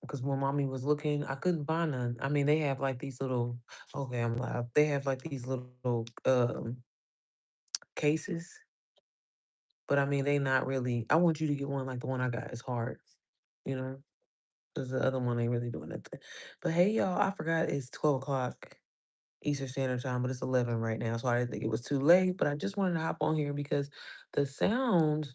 because when mommy was looking, I couldn't find none. I mean, they have like these little, okay, I'm loud. They have like these little cases, but I mean, they not really. I want you to get one like the one I got. It's hard, you know, because the other one ain't really doing nothing. But hey, y'all, I forgot it's 12 o'clock Eastern Standard Time, but it's 11 right now, so I didn't think it was too late. But I just wanted to hop on here because the sound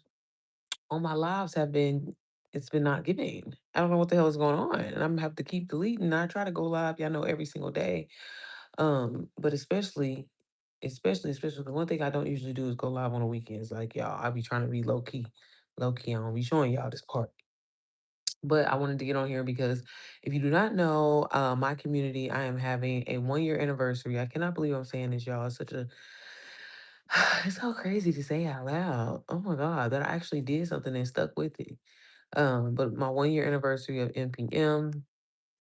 on my lives have been it's been not giving. I don't know what the hell is going on. And I'm gonna have to keep deleting. I try to go live, y'all know, every single day. But especially the one thing I don't usually do is go live on the weekends. Like y'all, I be trying to be low key. Low key, I don't be showing y'all this part. But I wanted to get on here because if you do not know, my community, I am having a 1 year anniversary. I cannot believe I'm saying this, y'all. It's such a it's so crazy to say out loud. Oh my God, that I actually did something and stuck with it. But my 1 year anniversary of MPM,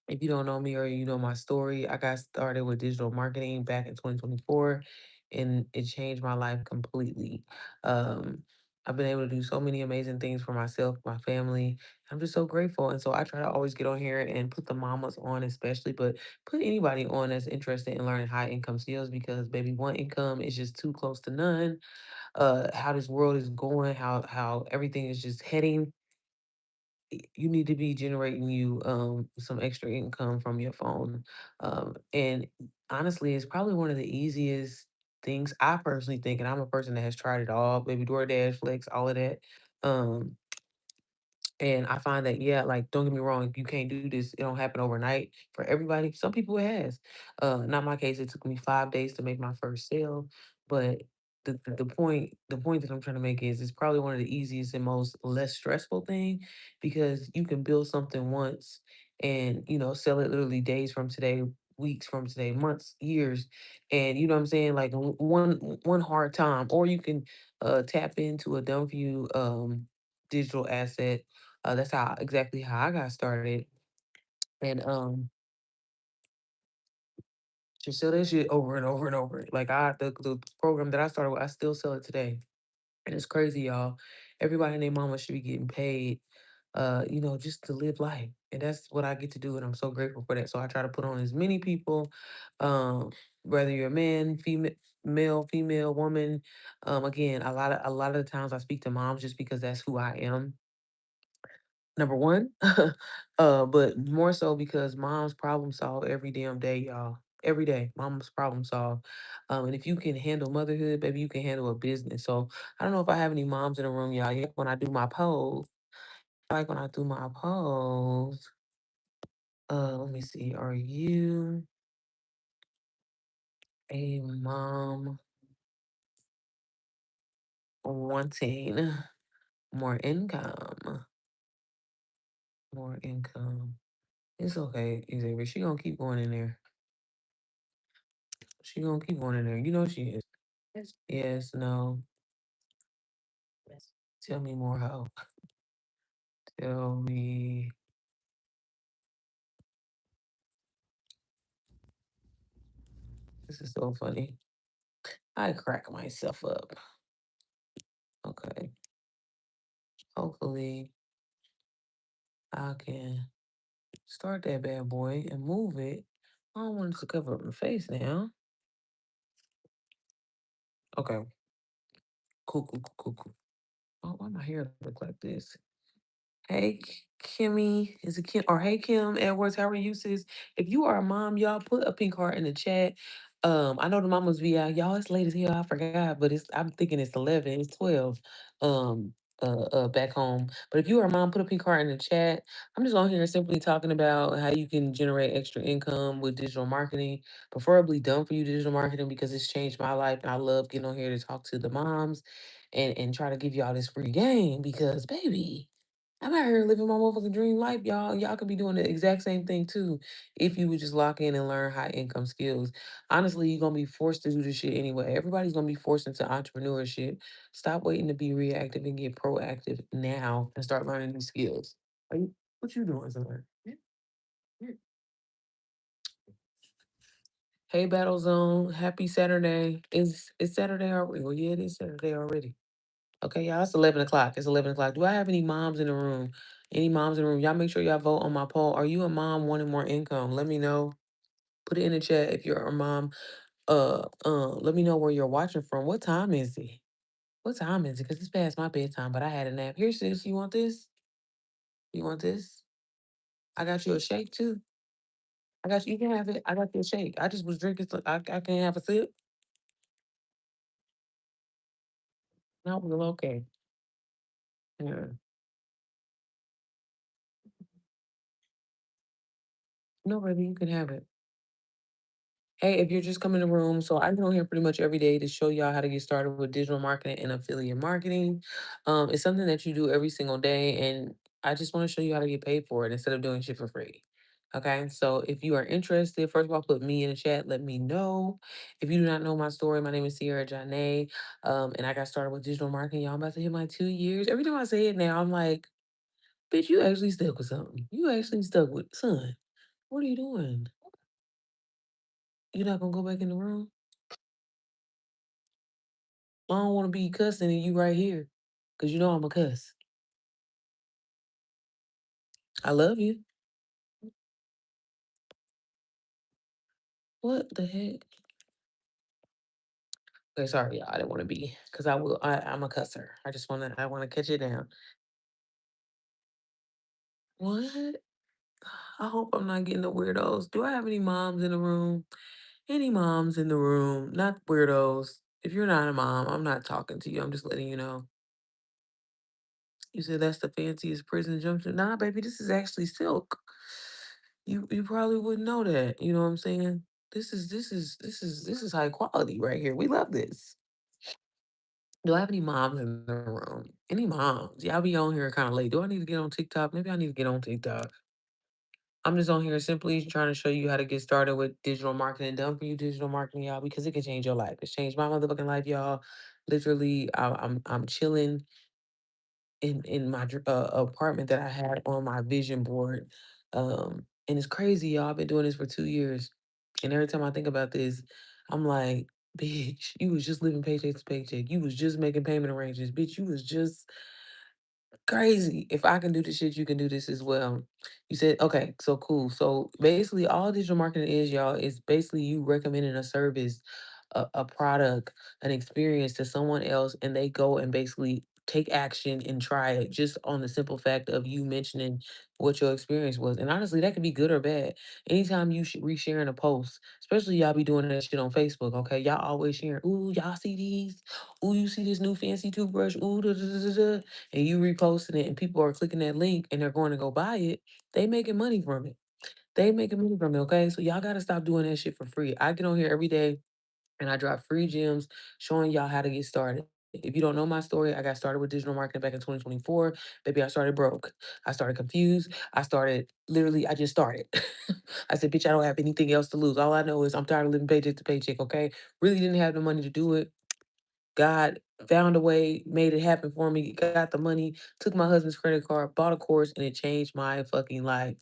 if you don't know me or you know my story, I got started with digital marketing back in 2024 and it changed my life completely. Um, I've been able to do so many amazing things for myself, my family. I'm just so grateful. And so I try to always get on here and put the mamas on, especially, but put anybody on that's interested in learning high income skills because baby, one income is just too close to none. How this world is going, how everything is just heading, you need to be generating you some extra income from your phone. And honestly, it's probably one of the easiest things I personally think, and I'm a person that has tried it all, baby DoorDash, Flex, all of that. Um, and I find that, yeah, like, don't get me wrong, you can't do this. It don't happen overnight for everybody. Some people it has. Not my case. It took me 5 days to make my first sale. But the point that I'm trying to make is it's probably one of the easiest and most less stressful thing because you can build something once and, sell it literally days from today, weeks from today, months, years. And you know what I'm saying? Like one hard time. Or you can tap into a dumb view digital asset. That's how exactly how I got started. And just sell that shit over and over and over. Like the program that I started with, I still sell it today. And it's crazy, y'all. Everybody and their mama should be getting paid, just to live life. And that's what I get to do. And I'm so grateful for that. So I try to put on as many people, um, whether you're a man, female, male, female, woman. Again, a lot of the times I speak to moms just because that's who I am. Number one, but more so because moms problem solve every damn day, y'all. Every day, moms problem solve. And if you can handle motherhood, baby, you can handle a business. So I don't know if I have any moms in the room, y'all. Yeah, when I do my polls, like when I do my polls, let me see. Are you a mom wanting more income? More income. It's okay, Xavier. She gonna keep going in there. She gonna keep going in there. You know she is. Yes, no. Tell me more how. Tell me. This is so funny. I crack myself up. Okay. Hopefully I can start that bad boy and move it. I don't want it to cover up my face now. Okay. Cool, cool, cool, cool, cool. Oh, why my hair look like this? Hey, Kimmy, is it Kim? Or hey, Kim Edwards, how are you, sis? If you are a mom, y'all put a pink heart in the chat. I know the mamas be out, y'all. It's late as hell. I forgot, but I'm thinking it's 11. It's 12. Um, back home. But if you are a mom, put a pink heart in the chat. I'm just on here simply talking about how you can generate extra income with digital marketing, preferably done for you digital marketing because it's changed my life, and I love getting on here to talk to the moms and try to give y'all this free game because, baby. I'm out here living my motherfucking dream life, y'all. Y'all could be doing the exact same thing too if you would just lock in and learn high income skills. Honestly, you're gonna be forced to do this shit anyway. Everybody's gonna be forced into entrepreneurship. Stop waiting to be reactive and get proactive now and start learning these skills. What you doing, son? Hey, Battle Zone. Happy Saturday. It's Saturday already. Well, yeah, it is Saturday already. Okay, y'all. It's 11 o'clock. It's 11 o'clock. Do I have any moms in the room? Any moms in the room, y'all make sure y'all vote on my poll. Are you a mom wanting more income? Let me know. Put it in the chat if you're a mom. Let me know where you're watching from. What time is it? What time is it? Because it's past my bedtime, but I had a nap. Here, sis, you want this? You want this? I got you a shake too. I got you. You can have it. I got you a shake. I just was drinking. So I can have a sip. No, well, okay. Yeah. No, baby, you can have it. Hey, if you're just coming in the room, so I get on here pretty much every day to show y'all how to get started with digital marketing and affiliate marketing. It's something that you do every single day, and I just want to show you how to get paid for it instead of doing shit for free. Okay, so if you are interested, first of all, put me in the chat. Let me know. If you do not know my story, my name is Sierra Janae, and I got started with digital marketing. Y'all I'm about to hit my 2 years. Every time I say it now, I'm like, bitch, you actually stuck with something. You actually stuck with son. What are you doing? You not gonna go back in the room? I don't want to be cussing and you right here. Cause you know I'm a cuss. I love you. What the heck? Okay, sorry, y'all. I didn't want to be. Cause I'm a cusser. I wanna catch it down. What? I hope I'm not getting the weirdos. Do I have any moms in the room? Any moms in the room? Not weirdos. If you're not a mom, I'm not talking to you. I'm just letting you know. You said that's the fanciest prison jumpsuit. Nah, baby, this is actually silk. You probably wouldn't know that. You know what I'm saying? This is high quality right here. We love this. Do I have any moms in the room? Any moms? Y'all be on here kind of late. Do I need to get on TikTok? Maybe I need to get on TikTok. I'm just on here simply trying to show you how to get started with digital marketing. Done for you, digital marketing, y'all, because it can change your life. It's changed my motherfucking life, y'all. Literally, I'm chilling in my apartment that I had on my vision board. And it's crazy, y'all. I've been doing this for 2 years, and every time I think about this, I'm like, bitch, you was just living paycheck to paycheck. You was just making payment arrangements, bitch. You was just crazy. If I can do this shit, you can do this as well. You said, okay, so cool. So basically, all digital marketing is, y'all, is basically you recommending a service, a product, an experience to someone else, and they go and basically take action and try it just on the simple fact of you mentioning what your experience was. And honestly, that could be good or bad. Anytime you resharing a post, especially y'all be doing that shit on Facebook, okay? Y'all always sharing, ooh, y'all see these? Ooh, you see this new fancy toothbrush? Ooh, da da da da da, and you reposting it and people are clicking that link and they're going to go buy it, they making money from it. They making money from it, okay? So y'all gotta stop doing that shit for free. I get on here every day and I drop free gems showing y'all how to get started. If you don't know my story, I got started with digital marketing back in 2024. Baby, I started broke. I started confused. I just started. I said, bitch, I don't have anything else to lose. All I know is I'm tired of living paycheck to paycheck, okay? Really didn't have the money to do it. God found a way, made it happen for me, got the money, took my husband's credit card, bought a course, and it changed my fucking life.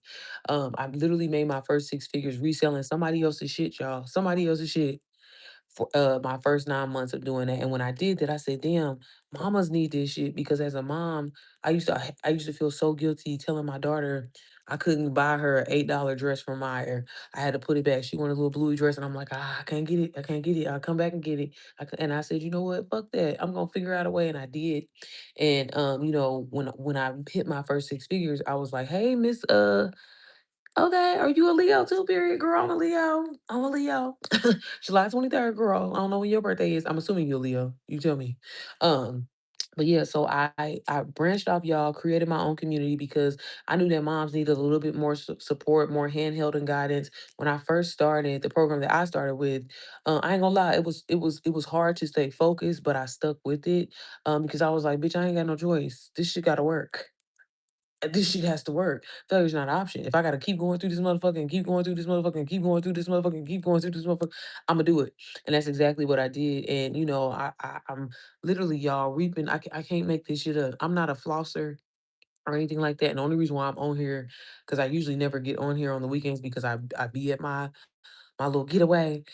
I literally made my first 6 figures reselling somebody else's shit, y'all. Somebody else's shit for my first 9 months of doing that. And when I did that, I said, damn, mamas need this shit because as a mom, I used to feel so guilty telling my daughter I couldn't buy her an $8 dress from Meyer. I had to put it back. She wanted a little bluey dress, and I'm like, I can't get it. I can't get it. I'll come back and get it. And I said, you know what? Fuck that. I'm gonna figure out a way, and I did. And when I hit my first 6 figures, I was like, hey, Miss Okay, are you a Leo too, period, girl? I'm a Leo. I'm a Leo. July 23rd, girl. I don't know when your birthday is. I'm assuming you're a Leo. You tell me. Um, but yeah, so I branched off, y'all, created my own community because I knew that moms needed a little bit more support, more handheld and guidance. When I first started the program that I started with, I ain't gonna lie, it was hard to stay focused, but I stuck with it because I was like, bitch, I ain't got no choice. This shit gotta work. This shit has to work. Failure's not an option. If I gotta keep going through this motherfucker and keep going through this motherfucker and keep going through this motherfucker and keep going through this motherfucker, I'ma do it. And that's exactly what I did. And I'm literally, y'all, reaping. I can't make this shit up. I'm not a flosser or anything like that. And the only reason why I'm on here, because I usually never get on here on the weekends because I be at my little getaway,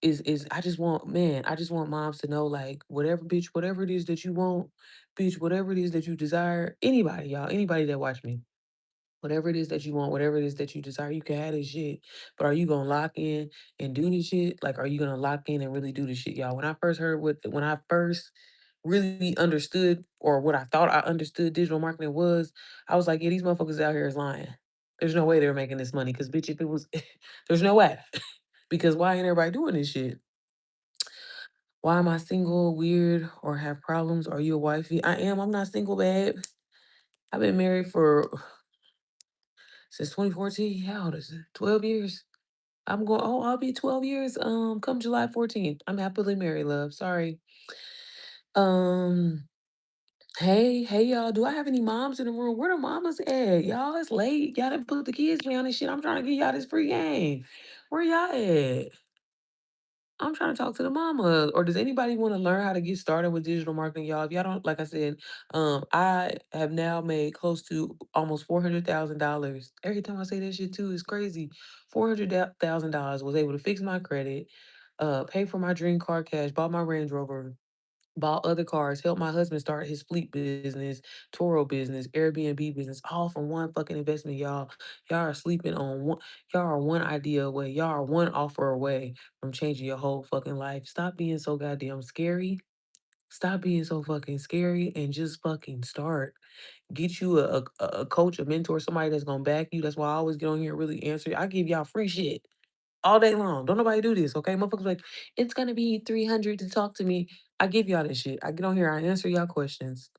is I just want, man, I just want moms to know, like, whatever, bitch, whatever it is that you want, bitch, whatever it is that you desire, anybody, y'all, anybody that watch me, whatever it is that you want, whatever it is that you desire, you can have this shit. But are you gonna lock in and do this shit? Like, are you gonna lock in and really do this shit, y'all? When I first really understood, or what I thought I understood digital marketing was, I was like, yeah, these motherfuckers out here is lying. There's no way they're making this money. Cause bitch, if it was, there's no way. Because why ain't everybody doing this shit? Why am I single, weird, or have problems? Are you a wifey? I am. I'm not single, babe. I've been married for since 2014. How old is it? 12 years. I'll be 12 years come July 14th. I'm happily married, love. Sorry. Um hey y'all. Do I have any moms in the room? Where the mamas at? Y'all, it's late. Y'all didn't put the kids down and shit. I'm trying to get y'all this free game. Where y'all at? I'm trying to talk to the mama. Or does anybody want to learn how to get started with digital marketing, y'all? If y'all don't, like I said, I have now made close to almost $400,000. Every time I say that shit too, it's crazy. $400,000, was able to fix my credit, pay for my dream car cash, bought my Range Rover, bought other cars, helped my husband start his fleet business, Toro business, Airbnb business, all from one fucking investment, y'all. Y'all are sleeping on one, y'all are one idea away. Y'all are one offer away from changing your whole fucking life. Stop being so goddamn scary. Stop being so fucking scary and just fucking start. Get you a coach, a mentor, somebody that's gonna back you. That's why I always get on here and really answer. I give y'all free shit all day long. Don't nobody do this, okay? Motherfuckers like, it's gonna be 300 to talk to me. I give y'all this shit. I get on here, I answer y'all questions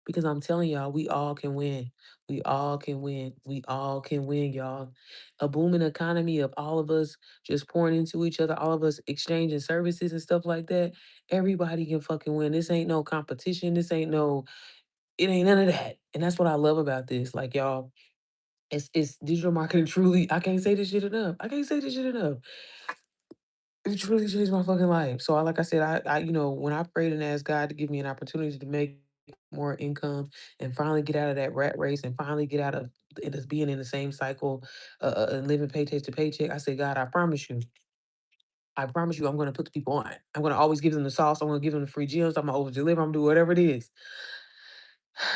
because I'm telling y'all, we all can win. We all can win. We all can win, y'all. A booming economy of all of us just pouring into each other, all of us exchanging services and stuff like that. Everybody can fucking win. This ain't no competition. It ain't none of that. And that's what I love about this. Like, y'all, it's digital marketing truly. I can't say this shit enough. I can't say this shit enough. It truly changed my fucking life. So like I said, when I prayed and asked God to give me an opportunity to make more income and finally get out of that rat race and finally get out of it as being in the same cycle, and living paycheck to paycheck, I said, God, I promise you, I'm going to put the people on. I'm going to always give them the sauce. I'm going to give them the free gems. I'm going to over deliver. I'm going to do whatever it is.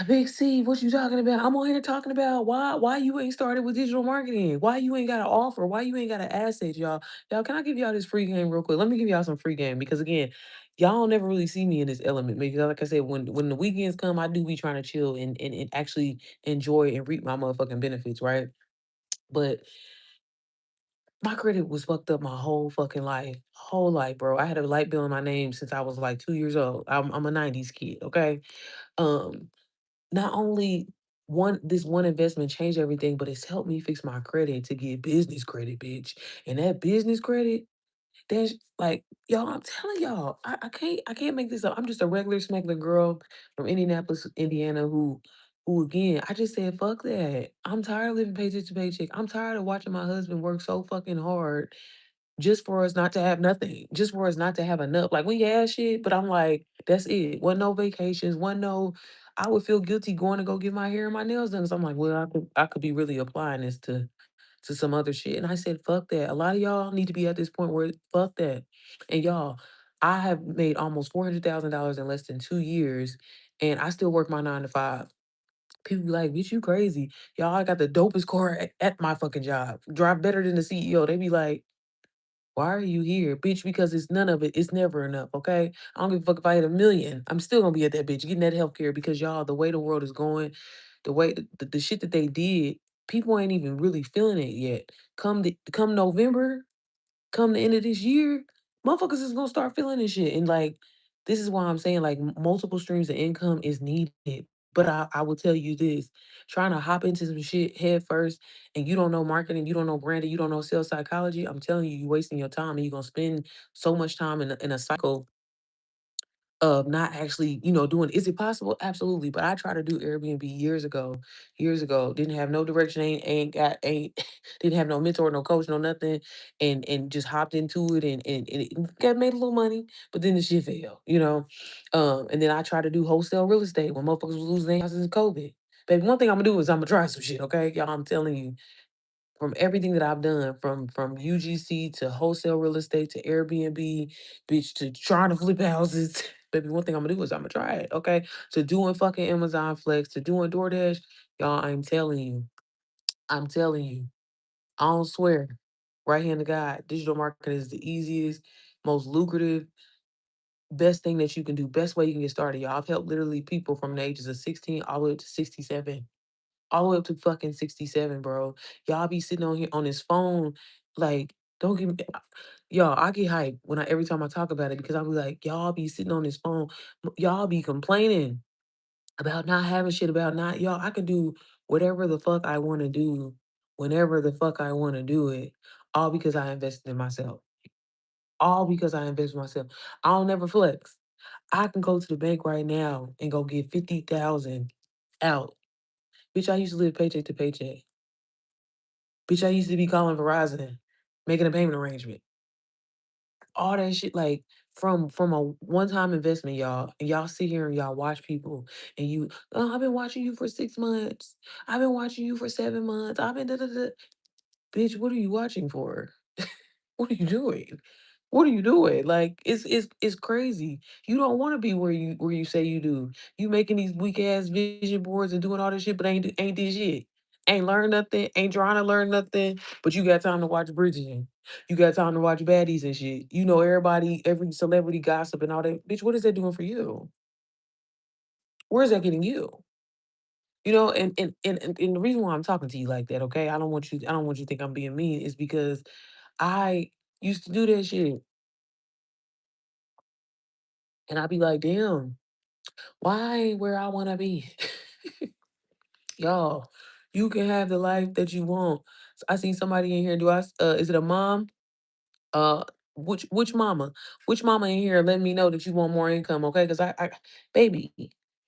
Big C, what you talking about? I'm on here talking about why you ain't started with digital marketing. Why you ain't got an offer? Why you ain't got an asset, y'all? Y'all, can I give y'all this free game real quick? Let me give y'all some free game because again, y'all never really see me in this element. Because like I said, when the weekends come, I do be trying to chill and actually enjoy and reap my motherfucking benefits, right? But my credit was fucked up my whole fucking life. Whole life, bro. I had a light bill in my name since I was like 2 years old. I'm a 90s kid, okay? Um, Not only one investment changed everything, but it's helped me fix my credit to get business credit, bitch. And that business credit, that's like, y'all, I'm telling y'all, I can't make this up. I'm just a regular smuggler girl from Indianapolis, Indiana, who again, I just said, fuck that. I'm tired of living paycheck to paycheck. I'm tired of watching my husband work so fucking hard just for us not to have nothing, just for us not to have enough. Like we had shit, but I'm like, that's it. Wasn't no vacations, wasn't no. I would feel guilty going to go get my hair and my nails done. So I'm like, well, I could be really applying this to some other shit. And I said, fuck that. A lot of y'all need to be at this point where fuck that. And y'all, I have made almost $400,000 in less than 2 years, and I still work my 9 to 5. People be like, bitch, you crazy. Y'all, I got the dopest car at my fucking job. Drive better than the CEO. They be like, why are you here? Bitch, because it's none of it. It's never enough, okay? I don't give a fuck if I hit a million. I'm still gonna be at that bitch getting that healthcare because y'all, the way the world is going, the shit that they did, people ain't even really feeling it yet. Come November, come the end of this year, motherfuckers is gonna start feeling this shit. And like, this is why I'm saying like multiple streams of income is needed. But I will tell you this, trying to hop into some shit head first and you don't know marketing, you don't know branding, you don't know sales psychology, I'm telling you, you're wasting your time and you're gonna spend so much time in a cycle of not actually, doing. Is it possible? Absolutely. But I tried to do Airbnb years ago. Didn't have no direction, ain't didn't have no mentor, no coach, no nothing, and just hopped into it and it got made a little money, but then the shit fell. And then I tried to do wholesale real estate when motherfuckers was losing their houses in COVID. Baby, one thing I'm gonna do is I'm gonna try some shit, okay? Y'all, I'm telling you, from everything that I've done, from UGC to wholesale real estate to Airbnb, bitch, to trying to flip houses. baby, one thing I'm gonna do is I'm gonna try it. Okay. To doing fucking Amazon Flex, to doing DoorDash, y'all, I'm telling you, I don't swear. Right hand to God, digital marketing is the easiest, most lucrative, best thing that you can do, best way you can get started, y'all. I've helped literally people from the ages of 16 all the way up to 67. All the way up to fucking 67, bro. Y'all be sitting on here on this phone, like, don't give me y'all, I get hyped when I every time I talk about it because I'll be like, y'all be sitting on this phone, y'all be complaining about not having shit, about not y'all, I can do whatever the fuck I want to do, whenever the fuck I want to do it, all because I invested in myself. All because I invest in myself. I'll never flex. I can go to the bank right now and go get 50,000 out. Bitch, I used to live paycheck to paycheck. Bitch, I used to be calling Verizon, making a payment arrangement. All that shit, like from a one-time investment, y'all. And y'all sit here and y'all watch people and you, oh, I've been watching you for 6 months. I've been watching you for 7 months. I've been da da da. Bitch, what are you watching for? What are you doing? What are you doing? Like it's crazy. You don't want to be where you say you do. You making these weak ass vision boards and doing all this shit, but ain't did shit. Ain't learn nothing. Ain't trying to learn nothing. But you got time to watch Bridgerton. You got time to watch baddies and shit. You know everybody, every celebrity gossip and all that. Bitch, what is that doing for you? Where is that getting you? You know, and the reason why I'm talking to you like that, okay? I don't want you to think I'm being mean, is because I used to do that shit. And I'd be like, damn, why ain't where I wanna be? Y'all, you can have the life that you want. I seen somebody in here, is it a mom? Uh, which mama? Which mama in here let me know that you want more income, okay? Because baby,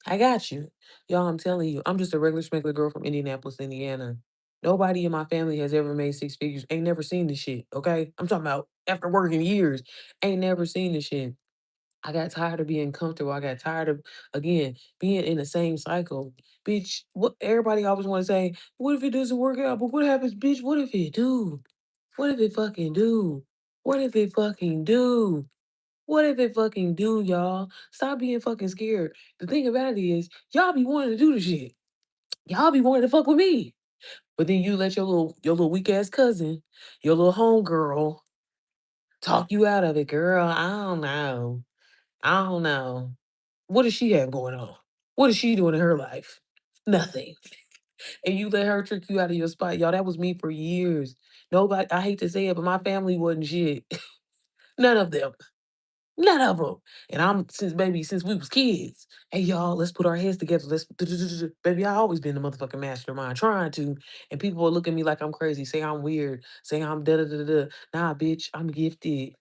I got you. Y'all, I'm telling you, I'm just a regular smuggler girl from Indianapolis, Indiana. Nobody in my family has ever made six figures. Ain't never seen this shit, okay? I'm talking about after working years. Ain't never seen this shit. I got tired of being comfortable. I got tired of, again, being in the same cycle. Bitch, what everybody always want to say, what if it doesn't work out? But what happens, bitch? What if it do? What if it fucking do? What if it fucking do? What if it fucking do, y'all? Stop being fucking scared. The thing about it is, y'all be wanting to do the shit. Y'all be wanting to fuck with me. But then you let your little weak ass cousin, your little homegirl, talk you out of it, girl. I don't know. I don't know. What does she have going on? What is she doing in her life? Nothing. And you let her trick you out of your spot. Y'all, that was me for years. Nobody, I hate to say it, but my family wasn't shit. None of them. None of them. And I'm since we was kids. Hey y'all, let's put our heads together. Let's baby, I always been the motherfucking mastermind trying to. And people will look at me like I'm crazy, say I'm weird, say I'm da da da da. Nah, bitch, I'm gifted.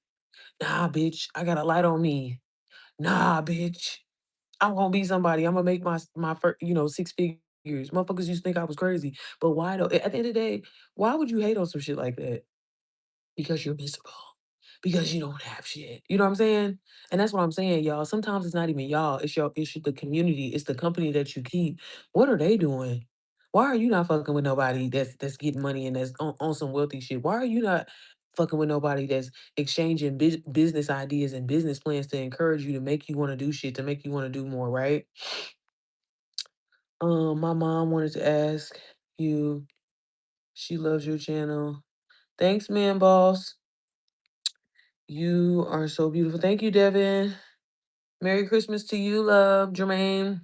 Nah, bitch, I got a light on me. Nah, bitch. I'm gonna be somebody. I'm gonna make my first, 6 figures. Motherfuckers used to think I was crazy, but why though? At the end of the day, why would you hate on some shit like that? Because you're miserable. Because you don't have shit. You know what I'm saying? And that's what I'm saying, y'all. Sometimes it's not even y'all. It's the community. It's the company that you keep. What are they doing? Why are you not fucking with nobody that's getting money and that's on some wealthy shit? Why are you not fucking with nobody that's exchanging business ideas and business plans to encourage you to make you want to do shit, to make you want to do more, right? My mom wanted to ask you, she loves your channel. Thanks, man, boss. You are so beautiful. Thank you, Devin. Merry Christmas to you, love, Jermaine.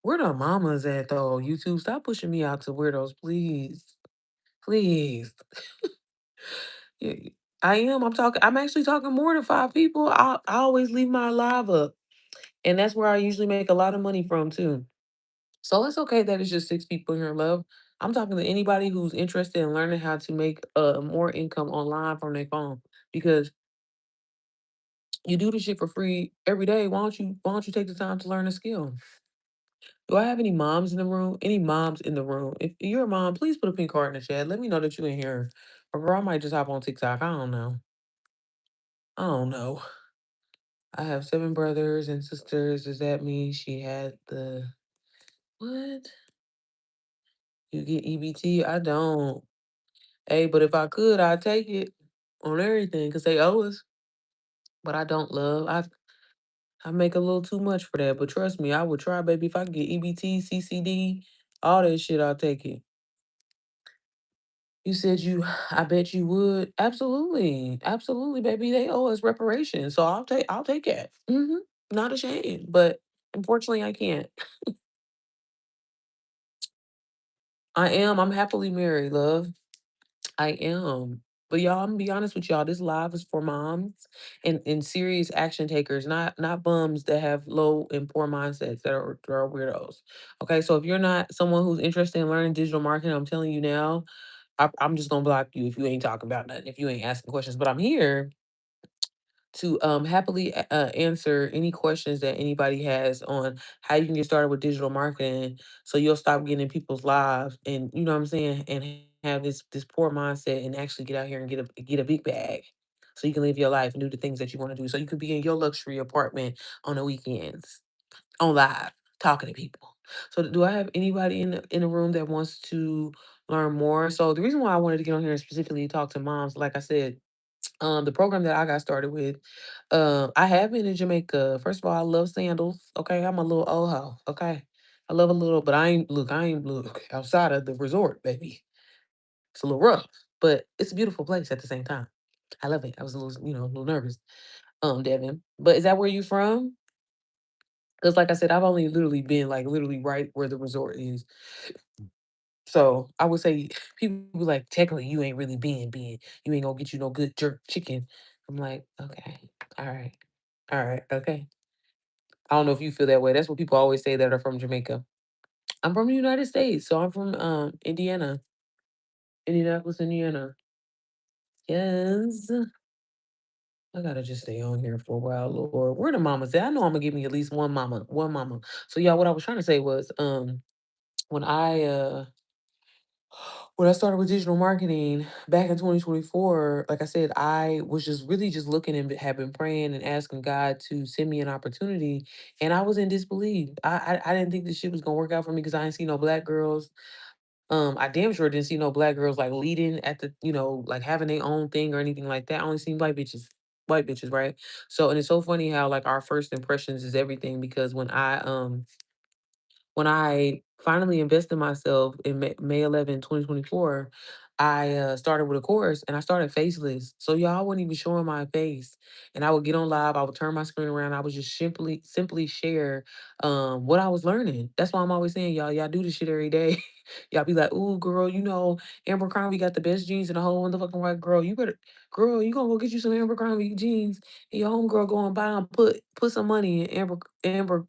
Where the mamas at though? YouTube, stop pushing me out to weirdos, please. Please. Yeah, I am. I'm actually talking more than 5 people. I always leave my live up. And that's where I usually make a lot of money from too. So it's okay that it's just 6 people here, love. I'm talking to anybody who's interested in learning how to make more income online from their phone. Because you do this shit for free every day. Why don't you take the time to learn a skill? Do I have any moms in the room? Any moms in the room? If you're a mom, please put a pink card in the chat. Let me know that you're in here. Or I might just hop on TikTok. I don't know. I don't know. I have 7 brothers and sisters. Does that mean she had the what? You get EBT? I don't. Hey, but if I could, I'd take it on everything because they owe us. But I don't love. I make a little too much for that, but trust me, I would try, baby. If I could get EBT, CCD, all that shit, I'll take it. You said you, I bet you would. Absolutely, absolutely, baby. They owe us reparations, so I'll take it. Not ashamed, but unfortunately, I can't. I am. I'm happily married, love. I am. But y'all, I'm gonna be honest with y'all. This live is for moms and serious action takers, not bums that have low and poor mindsets that are weirdos. Okay, so if you're not someone who's interested in learning digital marketing, I'm telling you now, I'm just gonna block you if you ain't talking about nothing, if you ain't asking questions. But I'm here to happily answer any questions that anybody has on how you can get started with digital marketing so you'll stop getting in people's lives and you know what I'm saying and have this poor mindset and actually get out here and get a big bag so you can live your life and do the things that you want to do so you could be in your luxury apartment on the weekends on live talking to people. So do I have anybody in the room that wants to learn more? So the reason why I wanted to get on here and specifically talk to moms, like I said, the program that I got started with, I have been in Jamaica. First of all, I love sandals. Okay, I'm a little old hoe. Okay, I love a little, but I ain't look outside of the resort, baby. It's a little rough, but it's a beautiful place at the same time. I love it. I was a little, a little nervous, Devin. But is that where you from? Because like I said, I've only literally been like literally right where the resort is. So I would say people be like, technically, you ain't really being. You ain't gonna get you no good jerk chicken. I'm like, okay, all right, all right, okay. I don't know if you feel that way. That's what people always say that are from Jamaica. I'm from the United States, so I'm from Indiana, Indianapolis, Indiana. Yes. I gotta just stay on here for a while, Lord. Where the mamas at? I know I'm gonna give me at least one mama, one mama. So y'all, what I was trying to say was, when I started with digital marketing back in 2024, like I said, I was just really just looking and have been praying and asking God to send me an opportunity. And I was in disbelief. I didn't think this shit was gonna work out for me because I didn't see no black girls. I damn sure didn't see no black girls like leading at the, like having their own thing or anything like that. I only seen white bitches, right? So, and it's so funny how like our first impressions is everything because when I finally invested myself in May 11, 2024, I started with a course and I started faceless. So y'all, I wasn't even showing my face. And I would get on live, I would turn my screen around, I would just simply share what I was learning. That's why I'm always saying, y'all do this shit every day. Y'all be like, ooh, girl, Amber Crombie got the best jeans in the whole motherfucking right, girl. Girl, you gonna go get you some Amber Crombie jeans and your homegirl go and buy them, put some money in Amber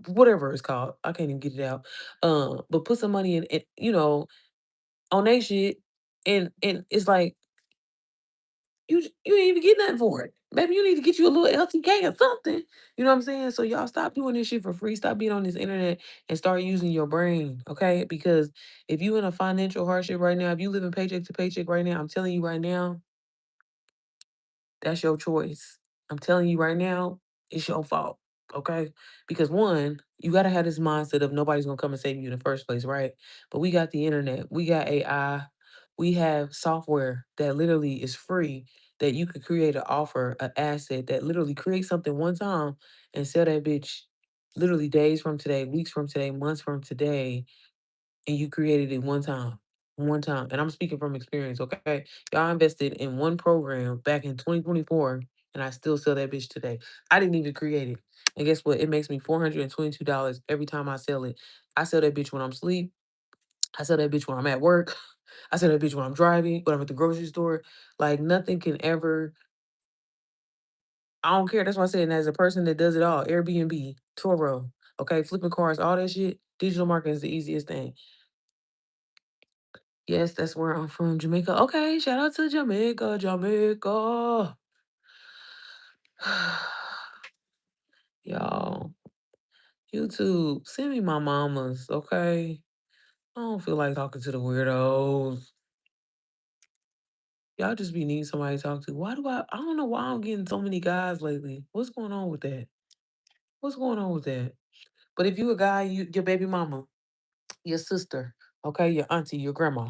whatever it's called. I can't even get it out. But put some money in it, on that shit, and it's like you ain't even get nothing for it. Maybe you need to get you a little LTK or something. You know what I'm saying? So y'all stop doing this shit for free. Stop being on this internet and start using your brain, okay? Because if you in a financial hardship right now, if you living paycheck to paycheck right now, I'm telling you right now, that's your choice. I'm telling you right now, it's your fault. Okay? Because one, you gotta have this mindset of nobody's gonna come and save you in the first place, right? But we got the internet, we got AI, we have software that literally is free that you could create an offer, an asset that literally create something one time and sell that bitch literally days from today, weeks from today, months from today, and you created it one time. One time. And I'm speaking from experience, okay? Y'all invested in one program back in 2024, and I still sell that bitch today. I didn't even create it. And guess what? It makes me $422 every time I sell it. I sell that bitch when I'm asleep. I sell that bitch when I'm at work. I sell that bitch when I'm driving, when I'm at the grocery store. Like nothing can ever, I don't care. That's why I said, and as a person that does it all, Airbnb, Toro, okay, flipping cars, all that shit, digital marketing is the easiest thing. Yes, that's where I'm from, Jamaica. Okay, shout out to Jamaica, Jamaica. Y'all, YouTube, send me my mamas, okay? I don't feel like talking to the weirdos. Y'all just be needing somebody to talk to. I don't know why I'm getting so many guys lately. What's going on with that? What's going on with that? But if you a guy, your baby mama, your sister, okay, your auntie, your grandma,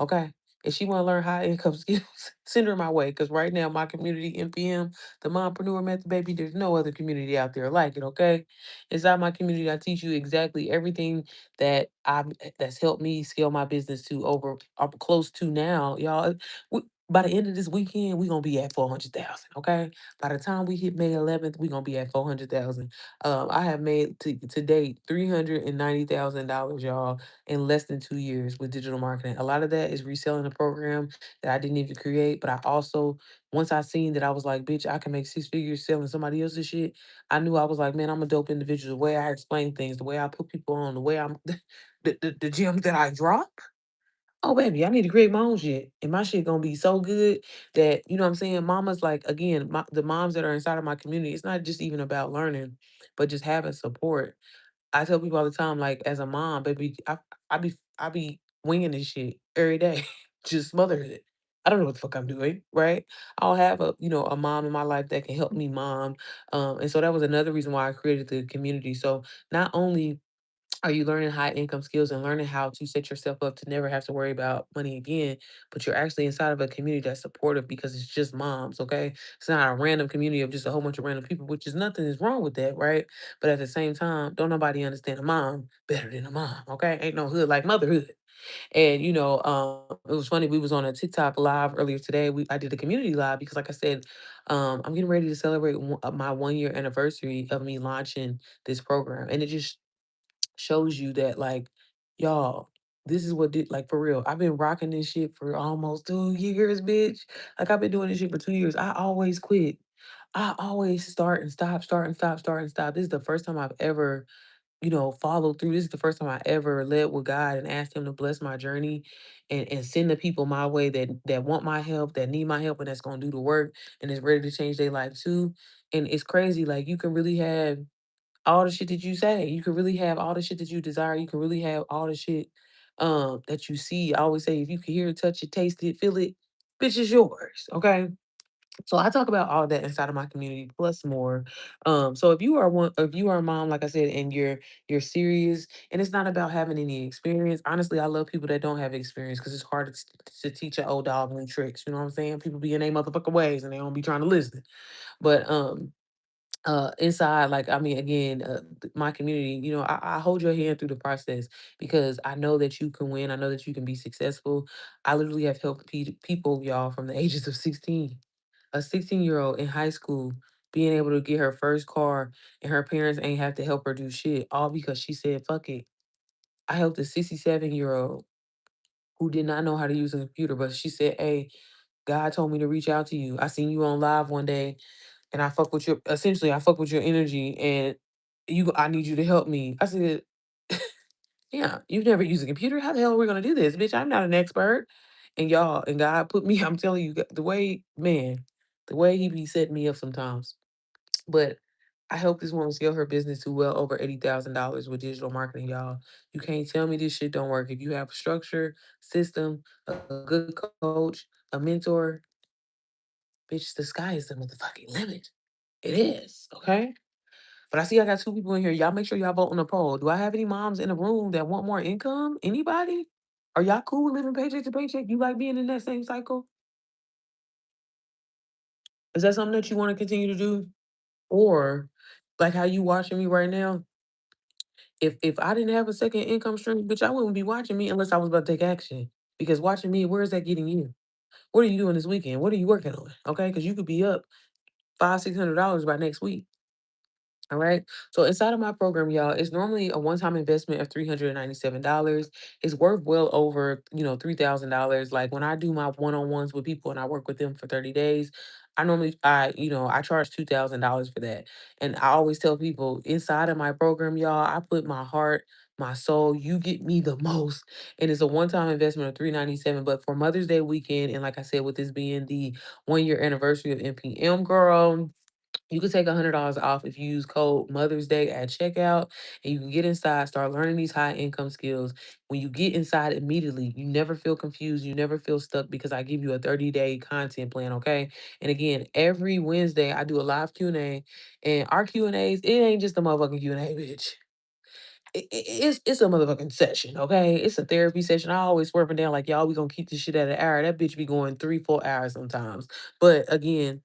okay? If she want to learn high income skills, send her my way. Because right now, my community, MPM, the mompreneur method, baby, there's no other community out there like it. Okay, inside my community, I teach you exactly everything that's helped me scale my business to over close to now, y'all. By the end of this weekend, we're gonna be at 400,000. Okay. By the time we hit May 11th, we're gonna be at 400,000. I have made to date $390,000, y'all, in less than 2 years with digital marketing. A lot of that is reselling a program that I didn't even create, but I also, once I seen that I was like, bitch, I can make 6 figures selling somebody else's shit. I knew I was like, man, I'm a dope individual. The way I explain things, the way I put people on, the way I'm, the gems that I drop. Oh, baby, I need to create my own shit. And my shit gonna be so good that, you know what I'm saying? Mamas, like, again, the moms that are inside of my community, it's not just even about learning, but just having support. I tell people all the time, like, as a mom, baby, I be winging this shit every day, just motherhood. I don't know what the fuck I'm doing, right? I'll have a mom in my life that can help me mom. And so that was another reason why I created the community. So not only are you learning high income skills and learning how to set yourself up to never have to worry about money again, but you're actually inside of a community that's supportive because it's just moms, okay? It's not a random community of just a whole bunch of random people, which is nothing is wrong with that, right? But at the same time, don't nobody understand a mom better than a mom, okay? Ain't no hood like motherhood. And it was funny. We was on a TikTok live earlier today. I did a community live because, like I said, I'm getting ready to celebrate my 1 year anniversary of me launching this program, and it just shows you that, like, y'all, this is what did, like, for real. I've been rocking this shit for almost 2 years, bitch. Like, I've been doing this shit for 2 years. I always quit. I always start and stop, start and stop, start and stop. This is the first time I've ever, followed through. This is the first time I ever led with God and asked Him to bless my journey and send the people my way that want my help, that need my help, and that's gonna do the work and is ready to change their life too. And it's crazy. Like, you can really have all the shit that you say. You can really have all the shit that you desire. You can really have all the shit that you see. I always say if you can hear it, touch it, taste it, feel it, bitch, it's yours. Okay. So I talk about all that inside of my community plus more. So if you are a mom, like I said, and you're serious, and it's not about having any experience. Honestly, I love people that don't have experience because it's hard to teach an old dog new tricks. You know what I'm saying? People be in their motherfucking ways and they don't be trying to listen. But inside, like, I mean, again, my community, I hold your hand through the process because I know that you can win. I know that you can be successful. I literally have helped people, y'all, from the ages of 16. A 16-year-old in high school being able to get her first car and her parents ain't have to help her do shit, all because she said, fuck it. I helped a 67-year-old who did not know how to use a computer, but she said, hey, God told me to reach out to you. I seen you on live one day and I fuck with your energy, and I need you to help me. I said, yeah, you've never used a computer. How the hell are we gonna do this? Bitch, I'm not an expert. And God put me, I'm telling you, the way, man, the way he be setting me up sometimes. But I helped this woman scale her business to well over $80,000 with digital marketing, y'all. You can't tell me this shit don't work. If you have a structure, system, a good coach, a mentor, bitch, the sky is the motherfucking limit. It is, okay? But I see I got two people in here. Y'all make sure y'all vote on the poll. Do I have any moms in the room that want more income? Anybody? Are y'all cool with living paycheck to paycheck? You like being in that same cycle? Is that something that you want to continue to do? Or like how you watching me right now? If I didn't have a second income stream, bitch, I wouldn't be watching me unless I was about to take action. Because watching me, where is that getting you? What are you doing this weekend? What are you working on? Okay, because you could be up $500-600 by next week. All right. So inside of my program, y'all, it's normally a one-time investment of $397. It's worth well over, $3,000. Like when I do my one-on-ones with people and I work with them for 30 days, I charge $2,000 for that. And I always tell people inside of my program, y'all, I put my heart, my soul, you get me the most. And it's a one-time investment of 397. But for Mother's Day weekend, and like I said, with this being the 1 year anniversary of MPM, girl. You can take $100 off if you use code Mother's Day at checkout, and you can get inside, start learning these high income skills. When you get inside immediately, you never feel confused, you never feel stuck because I give you a 30-day content plan, okay? And again, every Wednesday I do a live Q&A, and our Q&As, it ain't just a motherfucking Q&A, bitch. it's a motherfucking session, okay? It's a therapy session. I always swear up and down like y'all, we gonna keep this shit at an hour. That bitch be going 3, 4 hours sometimes. But again,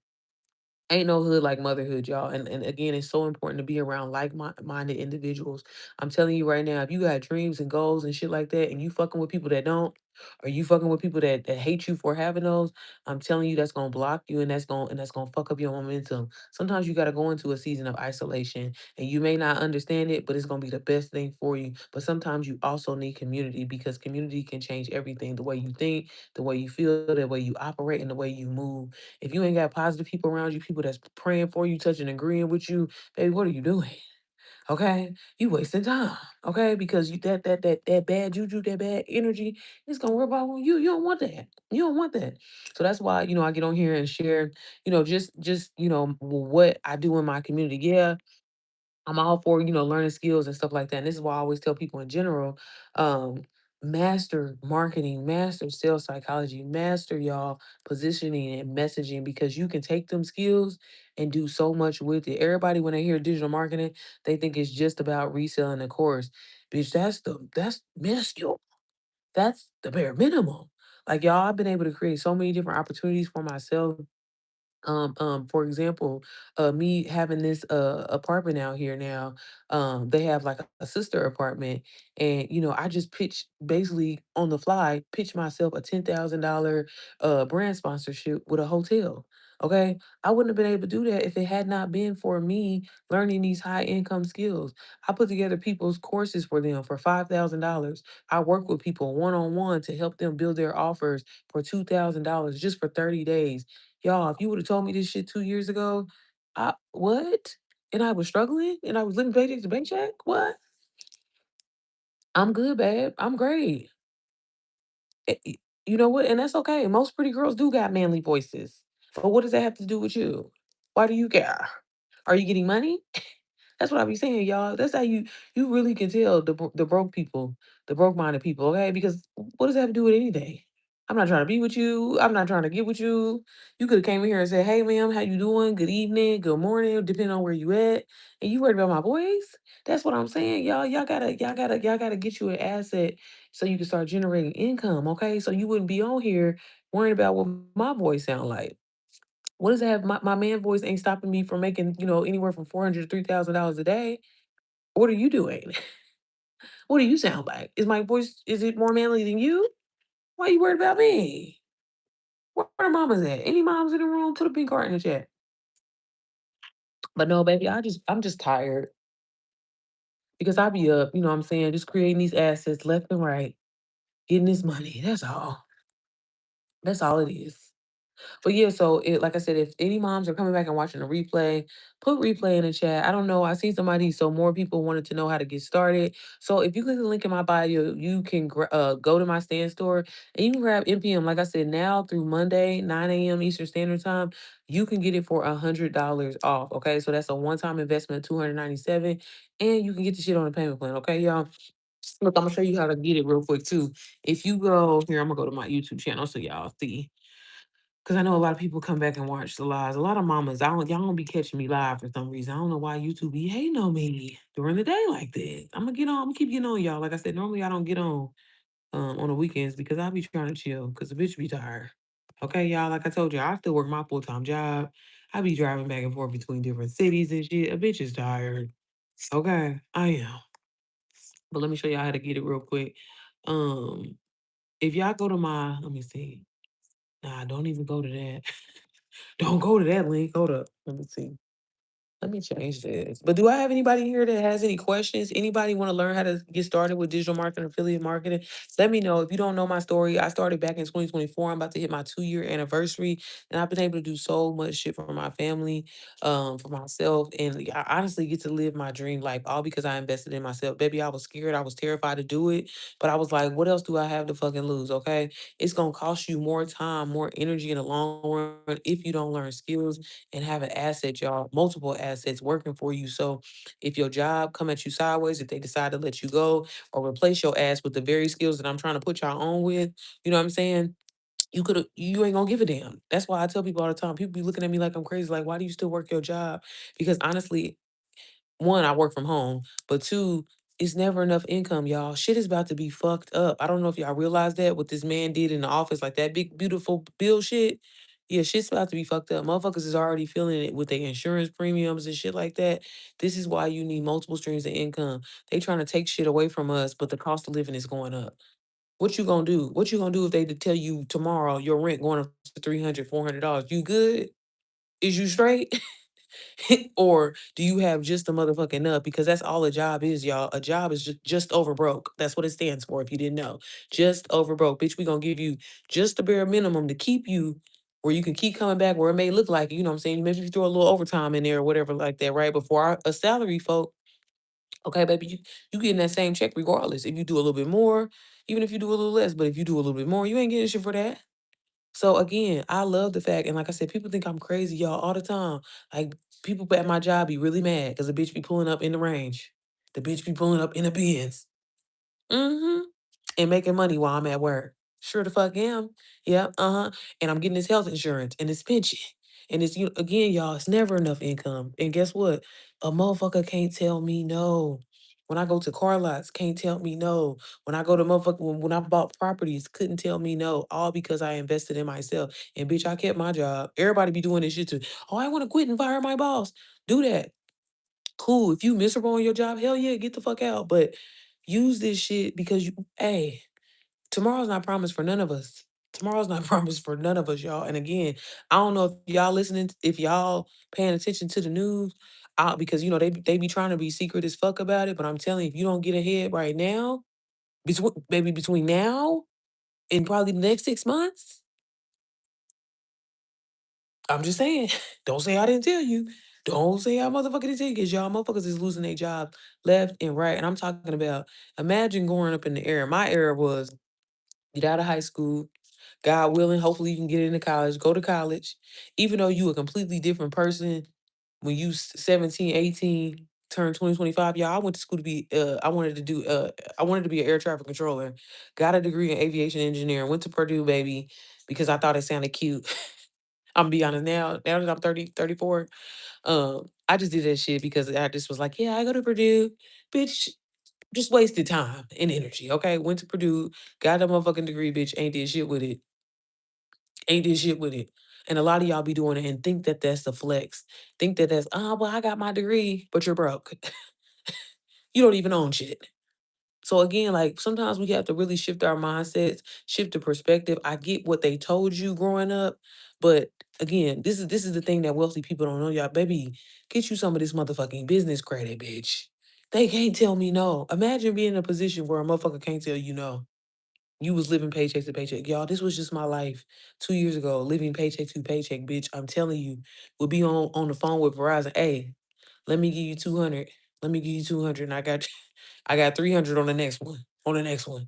ain't no hood like motherhood, y'all. And again, it's so important to be around like minded individuals. I'm telling you right now, if you got dreams and goals and shit like that, and you fucking with people that don't, or you fucking with people that hate you for having those, I'm telling you that's gonna block you, and that's gonna fuck up your momentum. Sometimes you gotta go into a season of isolation, and you may not understand it, but it's gonna be the best thing for you. But sometimes you also need community, because community can change everything: the way you think, the way you feel, the way you operate, and the way you move. If you ain't got positive people around you, people that's praying for you, touching, agreeing with you, baby, what are you doing? Okay, you wasting time. Okay, because you that bad juju, that bad energy, it's gonna rub off on you. You don't want that. You don't want that. So that's why I get on here and share, just what I do in my community. Yeah, I'm all for, learning skills and stuff like that. And this is why I always tell people in general, um, master marketing, master sales psychology, master y'all positioning and messaging, because you can take them skills and do so much with it. Everybody, when they hear digital marketing, they think it's just about reselling a course. Bitch, that's minuscule. That's the bare minimum. Like y'all, I've been able to create so many different opportunities for myself. For example, me having this apartment out here now, they have like a sister apartment, and I just pitched, basically on the fly, pitched myself a $10,000 brand sponsorship with a hotel. Okay, I wouldn't have been able to do that if it had not been for me learning these high income skills. I put together people's courses for them for $5,000. I work with people one on one to help them build their offers for $2,000 just for 30 days. Y'all, if you would have told me this shit 2 years ago, what? And I was struggling and I was living paycheck to paycheck? What? I'm good, babe. I'm great. You know what? And that's okay. Most pretty girls do got manly voices. But what does that have to do with you? Why do you care? Are you getting money? That's what I be saying, y'all. That's how you really can tell the broke people, the broke minded people, okay? Because what does that have to do with anything? I'm not trying to be with you. I'm not trying to get with you. You could have came in here and said, "Hey, ma'am, how you doing? Good evening, good morning, depending on where you at." And you worried about my voice? That's what I'm saying, y'all. Y'all gotta get you an asset so you can start generating income, okay? So you wouldn't be on here worrying about what my voice sound like. What does that have? My man voice ain't stopping me from making, anywhere from 400 to $3,000 a day. What are you doing? What do you sound like? Is my voice, is it more manly than you? Why you worried about me? Where are mamas at? Any moms in the room? Put a pink heart in the chat. But no, baby, I'm just tired because I be up, what I'm saying, just creating these assets left and right, getting this money. That's all. That's all it is. But yeah, so like I said, if any moms are coming back and watching the replay, put replay in the chat. I don't know. I seen somebody, so more people wanted to know how to get started. So if you click the link in my bio, you can go to my stand store and you can grab MPM. Like I said, now through Monday, 9 a.m. Eastern Standard Time, you can get it for $100 off. Okay, so that's a one-time investment, 297, and you can get the shit on a payment plan. Okay, y'all. Look, I'm gonna show you how to get it real quick too. If you go here, I'm gonna go to my YouTube channel so y'all see. Cause I know a lot of people come back and watch the lives. A lot of mamas, y'all don't be catching me live for some reason. I don't know why YouTube be hating on me during the day like that. I'm gonna get on. I'm gonna keep getting on y'all. Like I said, normally I don't get on the weekends because I be trying to chill. Cause the bitch be tired. Okay, y'all. Like I told you, I still work my full-time job. I be driving back and forth between different cities and shit. A bitch is tired. Okay, I am. But let me show y'all how to get it real quick. Um, if y'all go to my, let me see. Nah, don't even go to that. Don't go to that link. Hold up. Let me see. Let me change this. But do I have anybody here that has any questions? Anybody want to learn how to get started with digital marketing, affiliate marketing? Let me know. If you don't know my story, I started back in 2024. I'm about to hit my 2 year anniversary, and I've been able to do so much shit for my family, for myself, and I honestly get to live my dream life all because I invested in myself. Baby, I was scared. I was terrified to do it, but I was like, what else do I have to fucking lose? Okay, it's gonna cost you more time, more energy in the long run if you don't learn skills and have an asset, y'all, multiple assets working for you. So if your job come at you sideways, if they decide to let you go or replace your ass with the very skills that I'm trying to put y'all on with, you know what I'm saying? You ain't gonna give a damn. That's why I tell people all the time. People be looking at me like I'm crazy. Like, why do you still work your job? Because honestly, one, I work from home, but two, It's never enough income, y'all. Shit is about to be fucked up. I don't know if y'all realize that what this man did in the office, like that big beautiful bill shit. Yeah, shit's about to be fucked up. Motherfuckers is already feeling it with their insurance premiums and shit like that. This is why you need multiple streams of income. They trying to take shit away from us, but the cost of living is going up. What you gonna do? What you gonna do if they tell you tomorrow your rent going up to $300, $400? You good? Is you straight? Or do you have just a motherfucking enough? Because that's all a job is, y'all. A job is just over broke. That's what it stands for, if you didn't know. Just over broke. Bitch, we gonna give you just the bare minimum to keep you where you can keep coming back where it may look like, you know what I'm saying? Maybe you throw a little overtime in there or whatever like that, right? But for a salary folk, okay, baby, you getting that same check regardless. If you do a little bit more, even if you do a little less, but if you do a little bit more, you ain't getting shit for that. So again, I love the fact, and like I said, people think I'm crazy, y'all, all the time. Like people at my job be really mad because the bitch be pulling up in the range. The bitch be pulling up in the bins. Mm-hmm. And making money while I'm at work. Sure the fuck am. Yep, uh-huh. And I'm getting this health insurance and this pension. And it's you again, y'all, it's never enough income. And guess what? A motherfucker can't tell me no. When I go to car lots, can't tell me no. When I go to motherfucker, when I bought properties, couldn't tell me no. All because I invested in myself. And bitch, I kept my job. Everybody be doing this shit too. Oh, I want to quit and fire my boss. Do that. Cool. If you miserable on your job, hell yeah, get the fuck out. But use this shit because hey, tomorrow's not promised for none of us. Tomorrow's not promised for none of us, y'all. And again, I don't know if y'all listening, if y'all paying attention to the news, because you know they be trying to be secret as fuck about it. But I'm telling you, if you don't get ahead right now, between now and probably the next 6 months, I'm just saying, don't say I didn't tell you. Don't say I motherfucking didn't tell you, because y'all motherfuckers is losing their job left and right. And I'm talking about, imagine growing up in the era. My era was get out of high school, God willing, hopefully you can get into college, go to college. Even though you a completely different person when you 17, 18, turn 20, 25. Y'all, I went to school to be, I wanted to be an air traffic controller. Got a degree in aviation engineering, went to Purdue, baby, because I thought it sounded cute. I'm gonna be honest now that I'm 30, 34, I just did that shit because I just was like, yeah, I go to Purdue. Bitch, just wasted time and energy, okay? Went to Purdue, got a motherfucking degree, bitch, ain't did shit with it. Ain't did shit with it. And a lot of y'all be doing it and think that that's the flex. Think that that's, oh, well, I got my degree, but you're broke. You don't even own shit. So again, like sometimes we have to really shift our mindsets, shift the perspective. I get what they told you growing up, but again, this is the thing that wealthy people don't know, y'all. Baby, get you some of this motherfucking business credit, bitch. They can't tell me no. Imagine being in a position where a motherfucker can't tell you no. You was living paycheck to paycheck. Y'all, this was just my life 2 years ago, living paycheck to paycheck, bitch. I'm telling you, we'll be on the phone with Verizon. Hey, let me give you 200. Let me give you 200. And I got I got 300 on the next one. On the next one.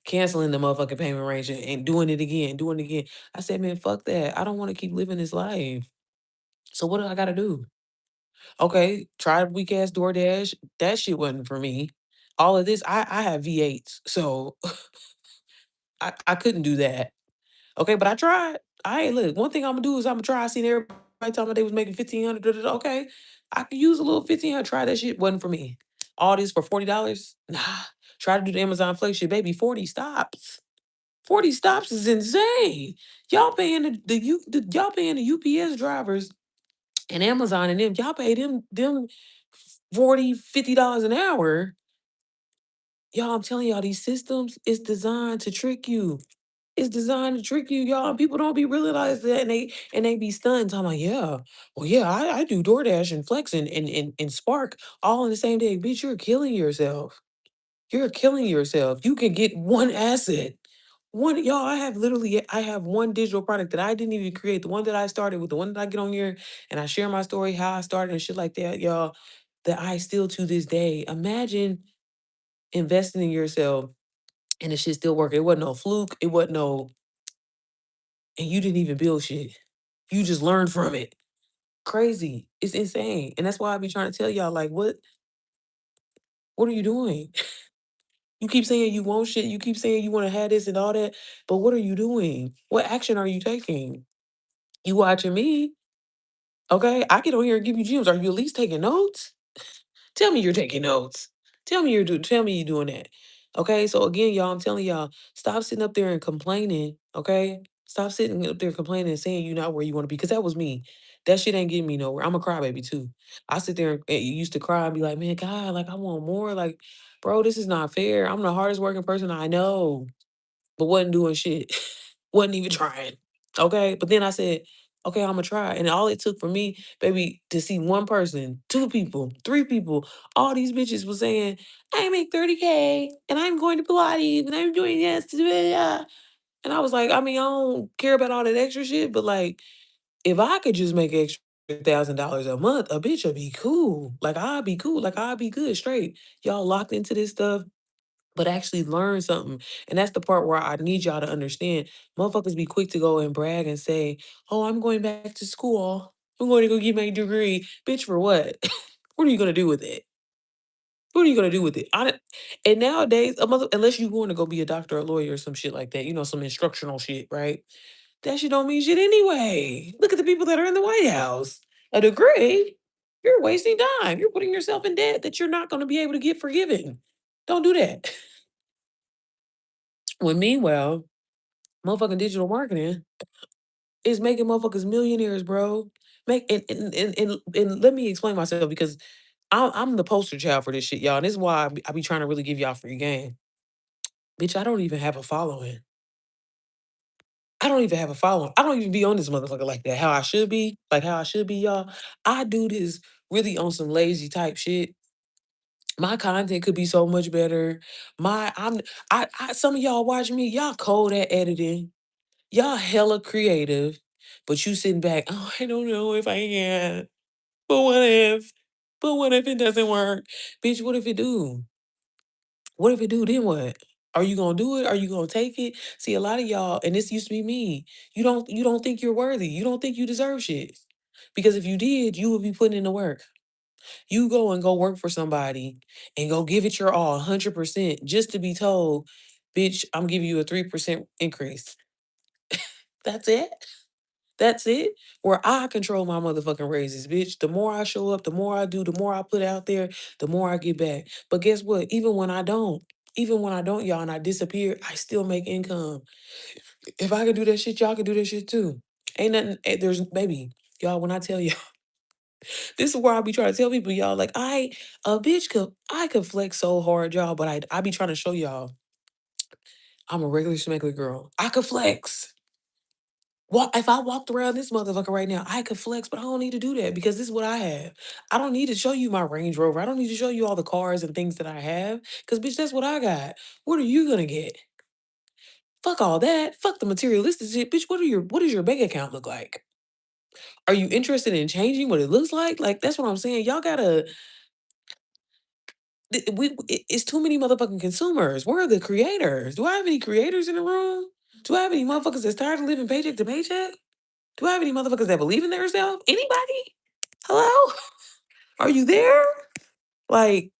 Canceling the motherfucking payment range and doing it again, doing it again. I said, man, fuck that. I don't want to keep living this life. So what do I gotta do? Okay, try weak ass DoorDash. That shit wasn't for me. All of this, I have V8s. So I couldn't do that. Okay, but I tried. I ain't look. One thing I'm gonna do is I'm gonna try. I seen everybody tell me they was making 1,500. Okay, I could use a little 1,500. Try that shit. Wasn't for me. All this for $40? Nah. Try to do the Amazon Flex shit, baby. 40 stops. 40 stops is insane. Y'all paying y'all paying the UPS drivers and Amazon and them. Y'all pay them 40, $50 an hour. Y'all, I'm telling y'all, these systems is designed to trick you. It's designed to trick you, y'all. And people don't be realize that, and they be stunned. Talking like, yeah, well, yeah, I do DoorDash and Flex and Spark all in the same day. Bitch, you're killing yourself. You're killing yourself. You can get one asset. One, y'all, I have one digital product that I didn't even create. The one that I started with, the one that I get on here and I share my story, how I started and shit like that, y'all, that I still to this day. Imagine investing in yourself and the shit still working. It wasn't no fluke. It wasn't no, and you didn't even build shit. You just learned from it. Crazy. It's insane. And that's why I be trying to tell y'all, like, what are you doing? You keep saying you want shit. You keep saying you want to have this and all that. But what are you doing? What action are you taking? You watching me? Okay. I get on here and give you gems. Are you at least taking notes? Tell me you're taking notes. Tell me you're doing that. Okay? So again, y'all, I'm telling y'all, stop sitting up there and complaining, okay? Stop sitting up there complaining and saying you're not where you want to be. Cause that was me. That shit ain't getting me nowhere. I'm a crybaby too. I sit there and used to cry and be like, man, God, like I want more. Like, bro, this is not fair. I'm the hardest working person I know, but wasn't doing shit. Wasn't even trying. Okay. But then I said, okay, I'm gonna try. And all it took for me, baby, to see one person, two people, three people, all these bitches was saying, I make 30K and I'm going to Pilates and I'm doing this. Da, da, da." And I was like, I mean, I don't care about all that extra shit, but like, if I could just make extra $1,000 a month, a bitch would be cool. Like I'd be cool. Like I'd be good straight. Y'all locked into this stuff but actually learn something. And that's the part where I need y'all to understand. Motherfuckers be quick to go and brag and say, oh, I'm going back to school. I'm going to go get my degree. Bitch, for what? What are you going to do with it? What are you going to do with it? And nowadays, unless you want to go be a doctor or a lawyer or some shit like that, you know, some instructional shit, right? That shit don't mean shit anyway. Look at the people that are in the White House. A degree? You're wasting time. You're putting yourself in debt that you're not going to be able to get forgiven. Don't do that. When meanwhile, motherfucking digital marketing is making motherfuckers millionaires, bro. Make and let me explain myself because I'm the poster child for this shit, y'all. And this is why I be trying to really give y'all free game. Bitch, I don't even have a following. I don't even have a following. I don't even be on this motherfucker like that. How I should be, like how I should be, y'all. I do this really on some lazy type shit. My content could be so much better. My I some of y'all watch me, y'all cold at editing. Y'all hella creative, but you sitting back, oh, I don't know if I can. But what if? But what if it doesn't work? Bitch, what if it do? What if it do? Then what? Are you gonna do it? Are you gonna take it? See, a lot of y'all, and this used to be me, you don't think you're worthy. You don't think you deserve shit. Because if you did, you would be putting in the work. You go work for somebody and go give it your all, 100%, just to be told, bitch, I'm giving you a 3% increase. That's it. That's it. Where I control my motherfucking raises, bitch. The more I show up, the more I do, the more I put out there, the more I get back. But guess what? Even when I don't, y'all, and I disappear, I still make income. If I can do that shit, y'all can do that shit too. Ain't nothing, there's, baby, y'all, when I tell y'all, this is where I be trying to tell people, y'all, like, I could flex so hard, y'all, but I be trying to show y'all, I'm a regular schmegular girl. I could flex. If I walked around this motherfucker right now, I could flex, but I don't need to do that because this is what I have. I don't need to show you my Range Rover. I don't need to show you all the cars and things that I have. Cause bitch, that's what I got. What are you gonna get? Fuck all that. Fuck the materialistic shit. Bitch, what does your bank account look like? Are you interested in changing what it looks like? Like that's what I'm saying. Y'all gotta it's too many motherfucking consumers. Where are the creators? Do I have any creators in the room? Do I have any motherfuckers that's tired of living paycheck to paycheck? Do I have any motherfuckers that believe in themselves? Anybody? Hello? Are you there? Like,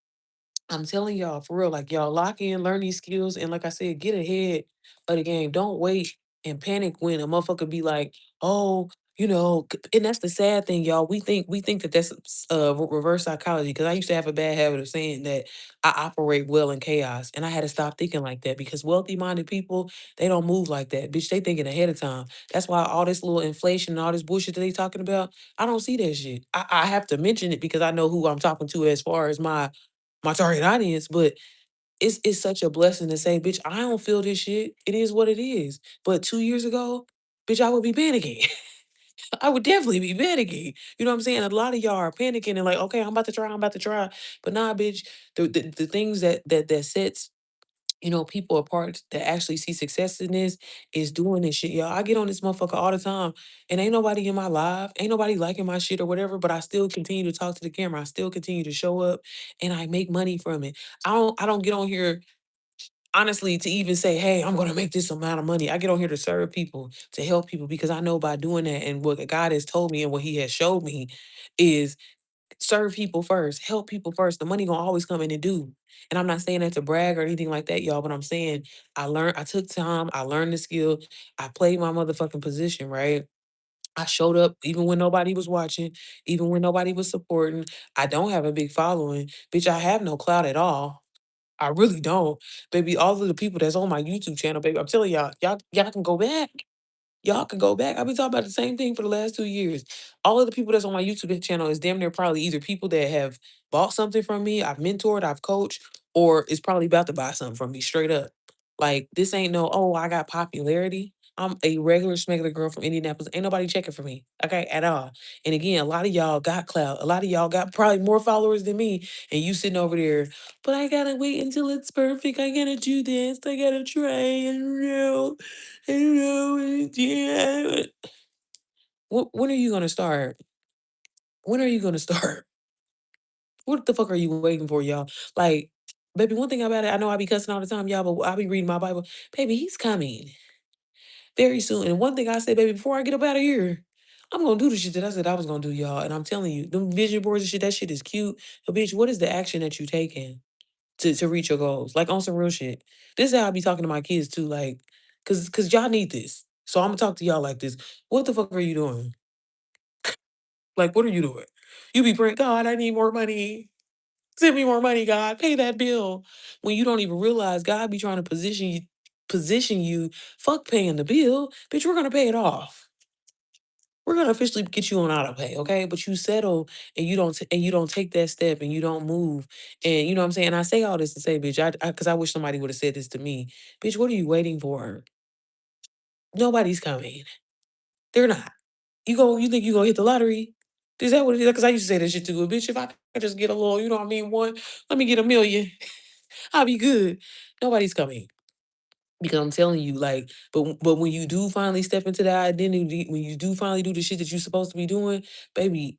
I'm telling y'all for real, like y'all lock in, learn these skills, and like I said, get ahead of the game. Don't wait and panic when a motherfucker be like, oh, and that's the sad thing, y'all. We think that that's reverse psychology. Because I used to have a bad habit of saying that I operate well in chaos, and I had to stop thinking like that because wealthy-minded people they don't move like that, bitch. They thinking ahead of time. That's why all this little inflation and all this bullshit that they talking about, I don't see that shit. I have to mention it because I know who I'm talking to as far as my target audience, but it's such a blessing to say, bitch, I don't feel this shit. It is what it is. But 2 years ago, bitch, I would be panicking. I would definitely be panicking. You know what I'm saying? A lot of y'all are panicking and like, okay, I'm about to try, I'm about to try. But nah, bitch, the things that sets people apart that actually see success in this is doing this shit, y'all. I get on this motherfucker all the time, and ain't nobody in my live, ain't nobody liking my shit or whatever, but I still continue to talk to the camera. I still continue to show up, and I make money from it. I don't get on here honestly to even say, hey, I'm gonna make this amount of money. I get on here to serve people, to help people, because I know by doing that and what God has told me and what He has showed me is serve people first, help people first. The money gonna always come in and do. And I'm not saying that to brag or anything like that, y'all, but I'm saying I took time, I learned the skill, I played my motherfucking position, right? I showed up even when nobody was watching, even when nobody was supporting. I don't have a big following. Bitch, I have no clout at all. I really don't. Baby, all of the people that's on my YouTube channel, baby, I'm telling y'all, y'all can go back. Y'all can go back. I've been talking about the same thing for the last 2 years. All of the people that's on my YouTube channel is damn near probably either people that have bought something from me, I've mentored, I've coached, or is probably about to buy something from me straight up. Like this ain't no, oh, I got popularity. I'm a regular smuggler girl from Indianapolis. Ain't nobody checking for me. Okay, at all. And again, a lot of y'all got clout. A lot of y'all got probably more followers than me. And you sitting over there, but I gotta wait until it's perfect. I gotta do this. I gotta try and know. I don't know. Yeah. When are you gonna start? When are you gonna start? What the fuck are you waiting for, y'all? Like, baby, one thing about it, I know I be cussing all the time, y'all, but I be reading my Bible. Baby, he's coming very soon. And one thing I say, baby, before I get up out of here, I'm gonna do the shit that I said I was gonna do, y'all. And I'm telling you, them vision boards and shit, that shit is cute. But bitch, what is the action that you taking to reach your goals? Like on some real shit. This is how I be talking to my kids too, like, cause y'all need this. So I'm gonna talk to y'all like this. What the fuck are you doing? Like, what are you doing? You be praying, God, I need more money. Send me more money, God. Pay that bill. When you don't even realize God be trying to position you, fuck paying the bill. Bitch, we're gonna pay it off. We're gonna officially get you on auto pay, okay? But you settle and you don't take that step and you don't move. And you know what I'm saying? I say all this to say, bitch, because I wish somebody would have said this to me. Bitch, what are you waiting for? Nobody's coming. They're not. You think you gonna hit the lottery? Is that what it is? Because I used to say that shit too. Bitch, if I could just get a little, you know what I mean, let me get a million. I'll be good. Nobody's coming. Because I'm telling you, like, but when you do finally step into that identity, when you do finally do the shit that you're supposed to be doing, baby,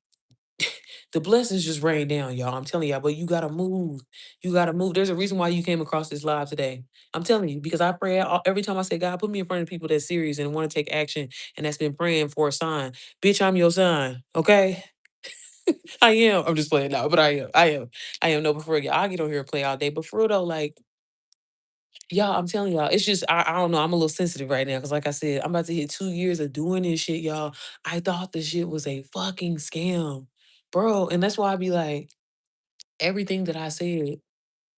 the blessings just rain down, y'all. I'm telling y'all, but you gotta move. You gotta move. There's a reason why you came across this live today. I'm telling you, because I pray every time I say, God, put me in front of people that's serious and want to take action and that's been praying for a sign. Bitch, I'm your sign. Okay? I am. I'm just playing now, but I am. I am. I am. No, but for real, I'll get on here and play all day. But for real though, like, y'all, I'm telling y'all, it's just I don't know. I'm a little sensitive right now because, like I said, I'm about to hit 2 years of doing this shit, y'all. I thought the shit was a fucking scam, bro, and that's why I be like, everything that I said,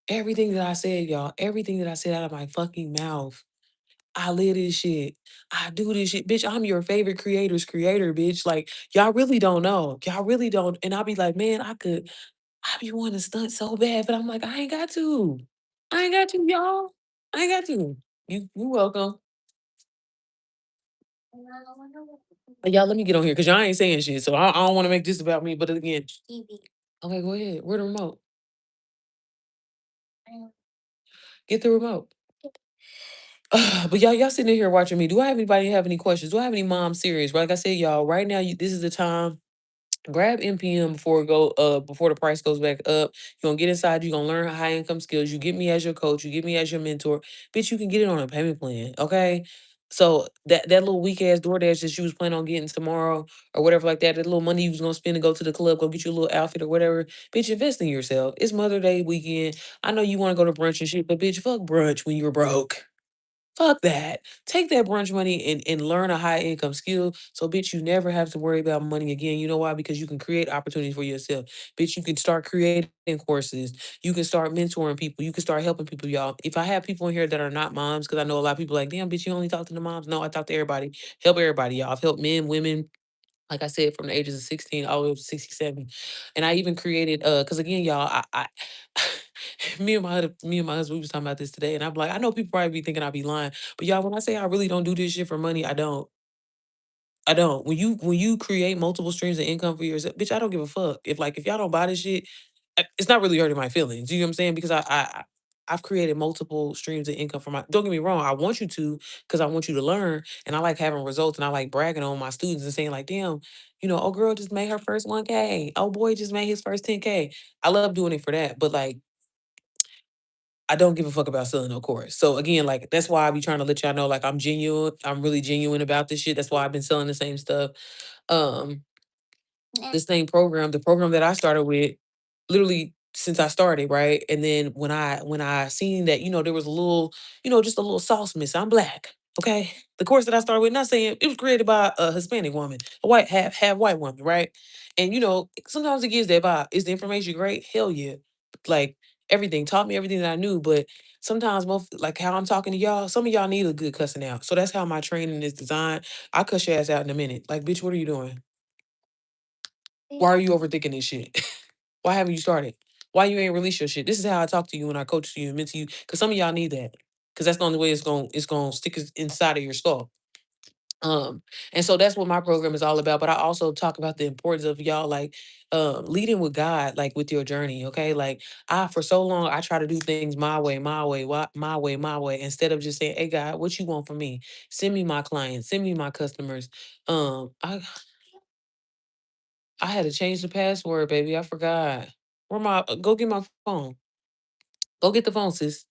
everything that I said, y'all, everything that I said out of my fucking mouth. I live this shit. I do this shit. Bitch, I'm your favorite creator's creator, bitch. Like, y'all really don't know. Y'all really don't. And I'll be like, man, I be wanting to stunt so bad, but I'm like, I ain't got to. I ain't got to, y'all. I ain't got to. You welcome. But y'all, let me get on here because y'all ain't saying shit. So I don't want to make this about me. But again, okay, go ahead. Where the remote? Get the remote. But y'all sitting in here watching me. Do I have anybody have any questions? Do I have any mom serious? Like I said, y'all, right now, this is the time. Grab MPM before the price goes back up. You're gonna get inside, you're gonna learn high income skills. You get me as your coach, you get me as your mentor. Bitch, you can get it on a payment plan. Okay. So that little weak ass DoorDash that you was planning on getting tomorrow or whatever like that little money you was gonna spend to go to the club, go get you a little outfit or whatever, bitch, invest in yourself. It's Mother Day weekend. I know you want to go to brunch and shit, but bitch, fuck brunch when you're broke. Fuck that. Take that brunch money and learn a high income skill. So, bitch, you never have to worry about money again. You know why? Because you can create opportunities for yourself. Bitch, you can start creating courses. You can start mentoring people. You can start helping people, y'all. If I have people in here that are not moms, because I know a lot of people like, damn, bitch, you only talk to the moms. No, I talk to everybody. Help everybody, y'all. I've helped men, women, like I said, from the ages of 16 all the way up to 67. And I even created because again, y'all, I me and my husband, we was talking about this today, and I'm like, I know people probably be thinking I be lying, but y'all, when I say I really don't do this shit for money, I don't. I don't. When you create multiple streams of income for yourself, bitch, I don't give a fuck. If y'all don't buy this shit, it's not really hurting my feelings. You know what I'm saying? Because I've created multiple streams of income for my. Don't get me wrong. I want you to because I want you to learn, and I like having results, and I like bragging on my students and saying like, damn, oh girl just made her first 1K. Oh boy just made his first 10K. I love doing it for that, but like I don't give a fuck about selling no course. So again, like that's why I be trying to let y'all know, like I'm genuine. I'm really genuine about this shit. That's why I've been selling the same stuff. Um, this thing program, the program that I started with, literally since I started, right? And then when I seen that, there was a little, just a little sauce miss. I'm black. Okay. The course that I started with, not saying it was created by a Hispanic woman, a white half white woman, right? And sometimes it gives that vibe. Is the information great? Hell yeah. Like everything taught me everything that I knew, but sometimes most like how I'm talking to y'all, some of y'all need a good cussing out. So that's how my training is designed. I cuss your ass out in a minute. Like, bitch, what are you doing? Why are you overthinking this shit? Why haven't you started? Why you ain't release your shit? This is how I talk to you when I coach you and mentor you. Cause some of y'all need that. Cause that's the only way it's gonna stick inside of your skull. Um, and so that's what my program is all about. But I also talk about the importance of y'all like leading with God, like with your journey. Okay. Like I for so long I try to do things my way, instead of just saying, hey God, what you want from me? Send me my clients, send me my customers. I had to change the password, baby. I forgot. Where my go get my phone. Go get the phone, sis.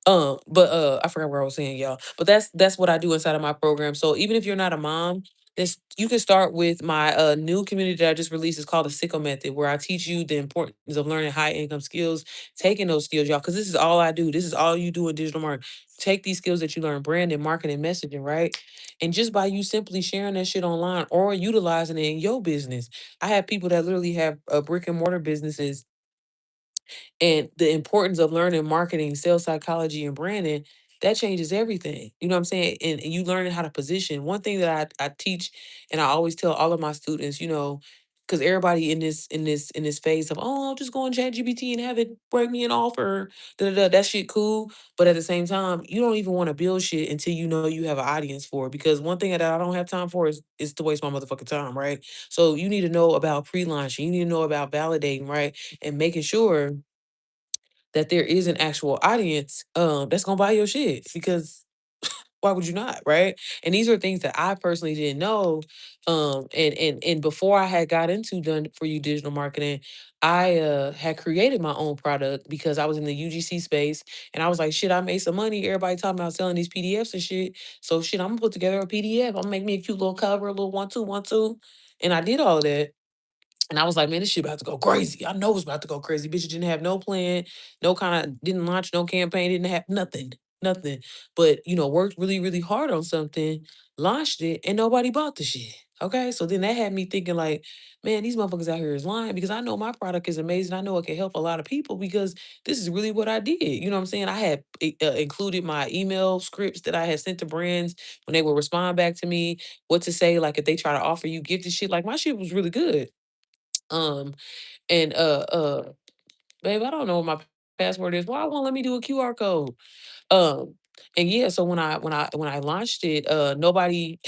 But I forgot where I was saying, y'all. But that's what I do inside of my program. So even if you're not a mom, this you can start with my new community that I just released. It's called the Sicko Method, where I teach you the importance of learning high income skills, taking those skills, y'all, because this is all I do. This is all you do in digital marketing. Take these skills that you learn, branding, marketing, messaging, right? And just by you simply sharing that shit online or utilizing it in your business. I have people that literally have brick and mortar businesses, and the importance of learning marketing, sales psychology, and branding, that changes everything. You know what I'm saying? And you learning how to position. One thing that I teach and I always tell all of my students, because everybody in this phase of, oh, I'll just go on ChatGPT and have it break me an offer. That shit cool. But at the same time, you don't even want to build shit until you know you have an audience for it. Because one thing that I don't have time for is to waste my motherfucking time, right? So you need to know about pre-launching. You need to know about validating, right? And making sure that there is an actual audience that's gonna buy your shit, because why would you not, right? And these are things that I personally didn't know. And before I had got into done for you digital marketing, I had created my own product because I was in the UGC space, and I was like, shit, I made some money. Everybody talking about selling these PDFs and shit. So shit, I'm gonna put together a PDF. I'm gonna make me a cute little cover, a little 1 2 1 2. And I did all of that. And I was like, man, this shit about to go crazy. I know it's about to go crazy. Bitch didn't have no plan, no kind of, didn't launch no campaign, didn't have nothing, nothing. But, worked really, really hard on something, launched it, and nobody bought the shit. Okay. So then that had me thinking, like, man, these motherfuckers out here is lying, because I know my product is amazing. I know it can help a lot of people, because this is really what I did. You know what I'm saying? I had included my email scripts that I had sent to brands when they would respond back to me, what to say, like if they try to offer you gifted shit. Like my shit was really good. Um, and babe, I don't know what my password is. Why won't let me do a QR code? Um, and yeah, so when I launched it, nobody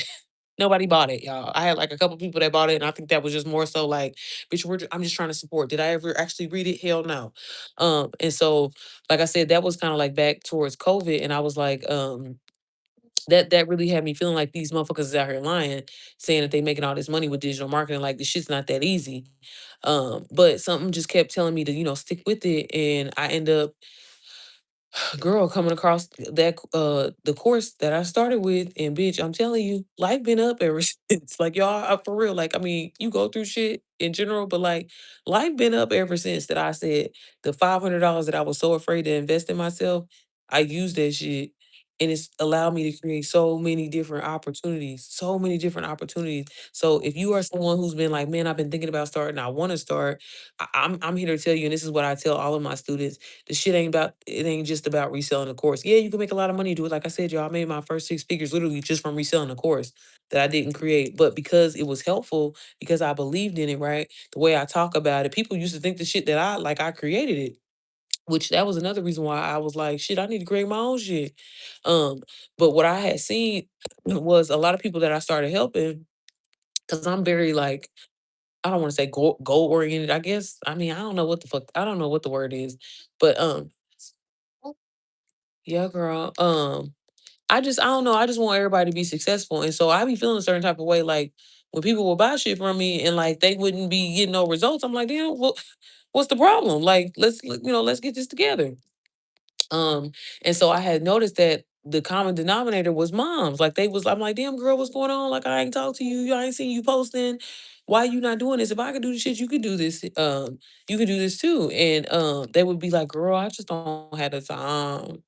nobody bought it, y'all. I had like a couple people that bought it, and I think that was just more so like, bitch, I'm just trying to support. Did I ever actually read it? Hell no. And so, like I said, that was kind of like back towards COVID, and I was like, that really had me feeling like these motherfuckers is out here lying, saying that they making all this money with digital marketing. Like this shit's not that easy. But something just kept telling me to, stick with it. And I end up, girl, coming across that the course that I started with, and bitch, I'm telling you, life been up ever since. Like y'all, for real. Like, I mean, you go through shit in general, but like life been up ever since that I said the $500 that I was so afraid to invest in myself, I used that shit. And it's allowed me to create so many different opportunities, so many different opportunities. So if you are someone who's been like, man, I've been thinking about starting, I want to start, I'm here to tell you, and this is what I tell all of my students, the shit ain't just about reselling the course. Yeah, you can make a lot of money do it. Like I said, y'all, I made my first 6 figures literally just from reselling the course that I didn't create. But because it was helpful, because I believed in it, right? The way I talk about it, people used to think the shit that I created it. Which that was another reason why I was like, shit, I need to create my own shit. Um, but what I had seen was a lot of people that I started helping, because I'm very like, I don't want to say goal oriented, I guess. I mean, I don't know what the fuck, I don't know what the word is. But yeah, girl. I don't know. I just want everybody to be successful. And so I be feeling a certain type of way. Like when people will buy shit from me and like they wouldn't be getting no results, I'm like, damn, what's the problem? Like, let's get this together. Um, and so I had noticed that the common denominator was moms. Like they was, I'm like, damn girl, what's going on? Like I ain't talked to you. I ain't seen you posting. Why you not doing this? If I could do the shit, you could do this. You could do this too. And they would be like, girl, I just don't have the time.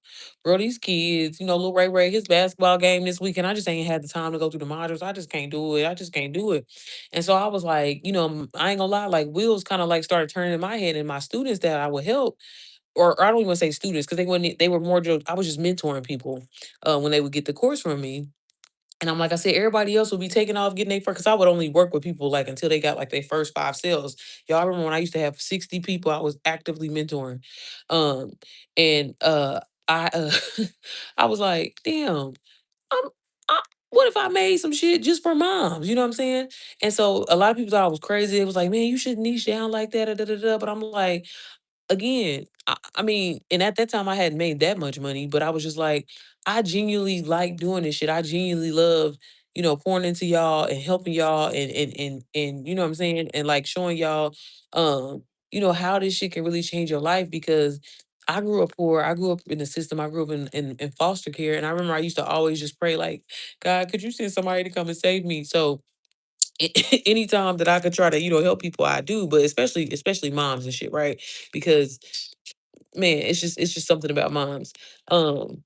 Girl, these kids, little Ray, his basketball game this weekend. I just ain't had the time to go through the modules. I just can't do it. I just can't do it. And so I was like, I ain't gonna lie, like wheels kind of like started turning in my head, and my students that I would help, or I don't even say students because they were more just, I was just mentoring people when they would get the course from me. And I'm like I said, everybody else would be taking off getting their first, because I would only work with people like until they got like their first 5 sales. Y'all remember when I used to have 60 people I was actively mentoring. Um and I I was like, damn, I'm I, what if I made some shit just for moms? You know what I'm saying? And so a lot of people thought I was crazy. It was like, man, you should niche down like that. Da, da, da, da. But I'm like, again, I mean, and at that time I hadn't made that much money, but I was just like, I genuinely like doing this shit. I genuinely love, pouring into y'all and helping y'all and you know what I'm saying? And like showing y'all how this shit can really change your life, because I grew up poor. I grew up in the system. I grew up in foster care. And I remember I used to always just pray, like, God, could you send somebody to come and save me? So anytime that I could try to, help people, I do, but especially moms and shit, right? Because man, it's just something about moms. Um,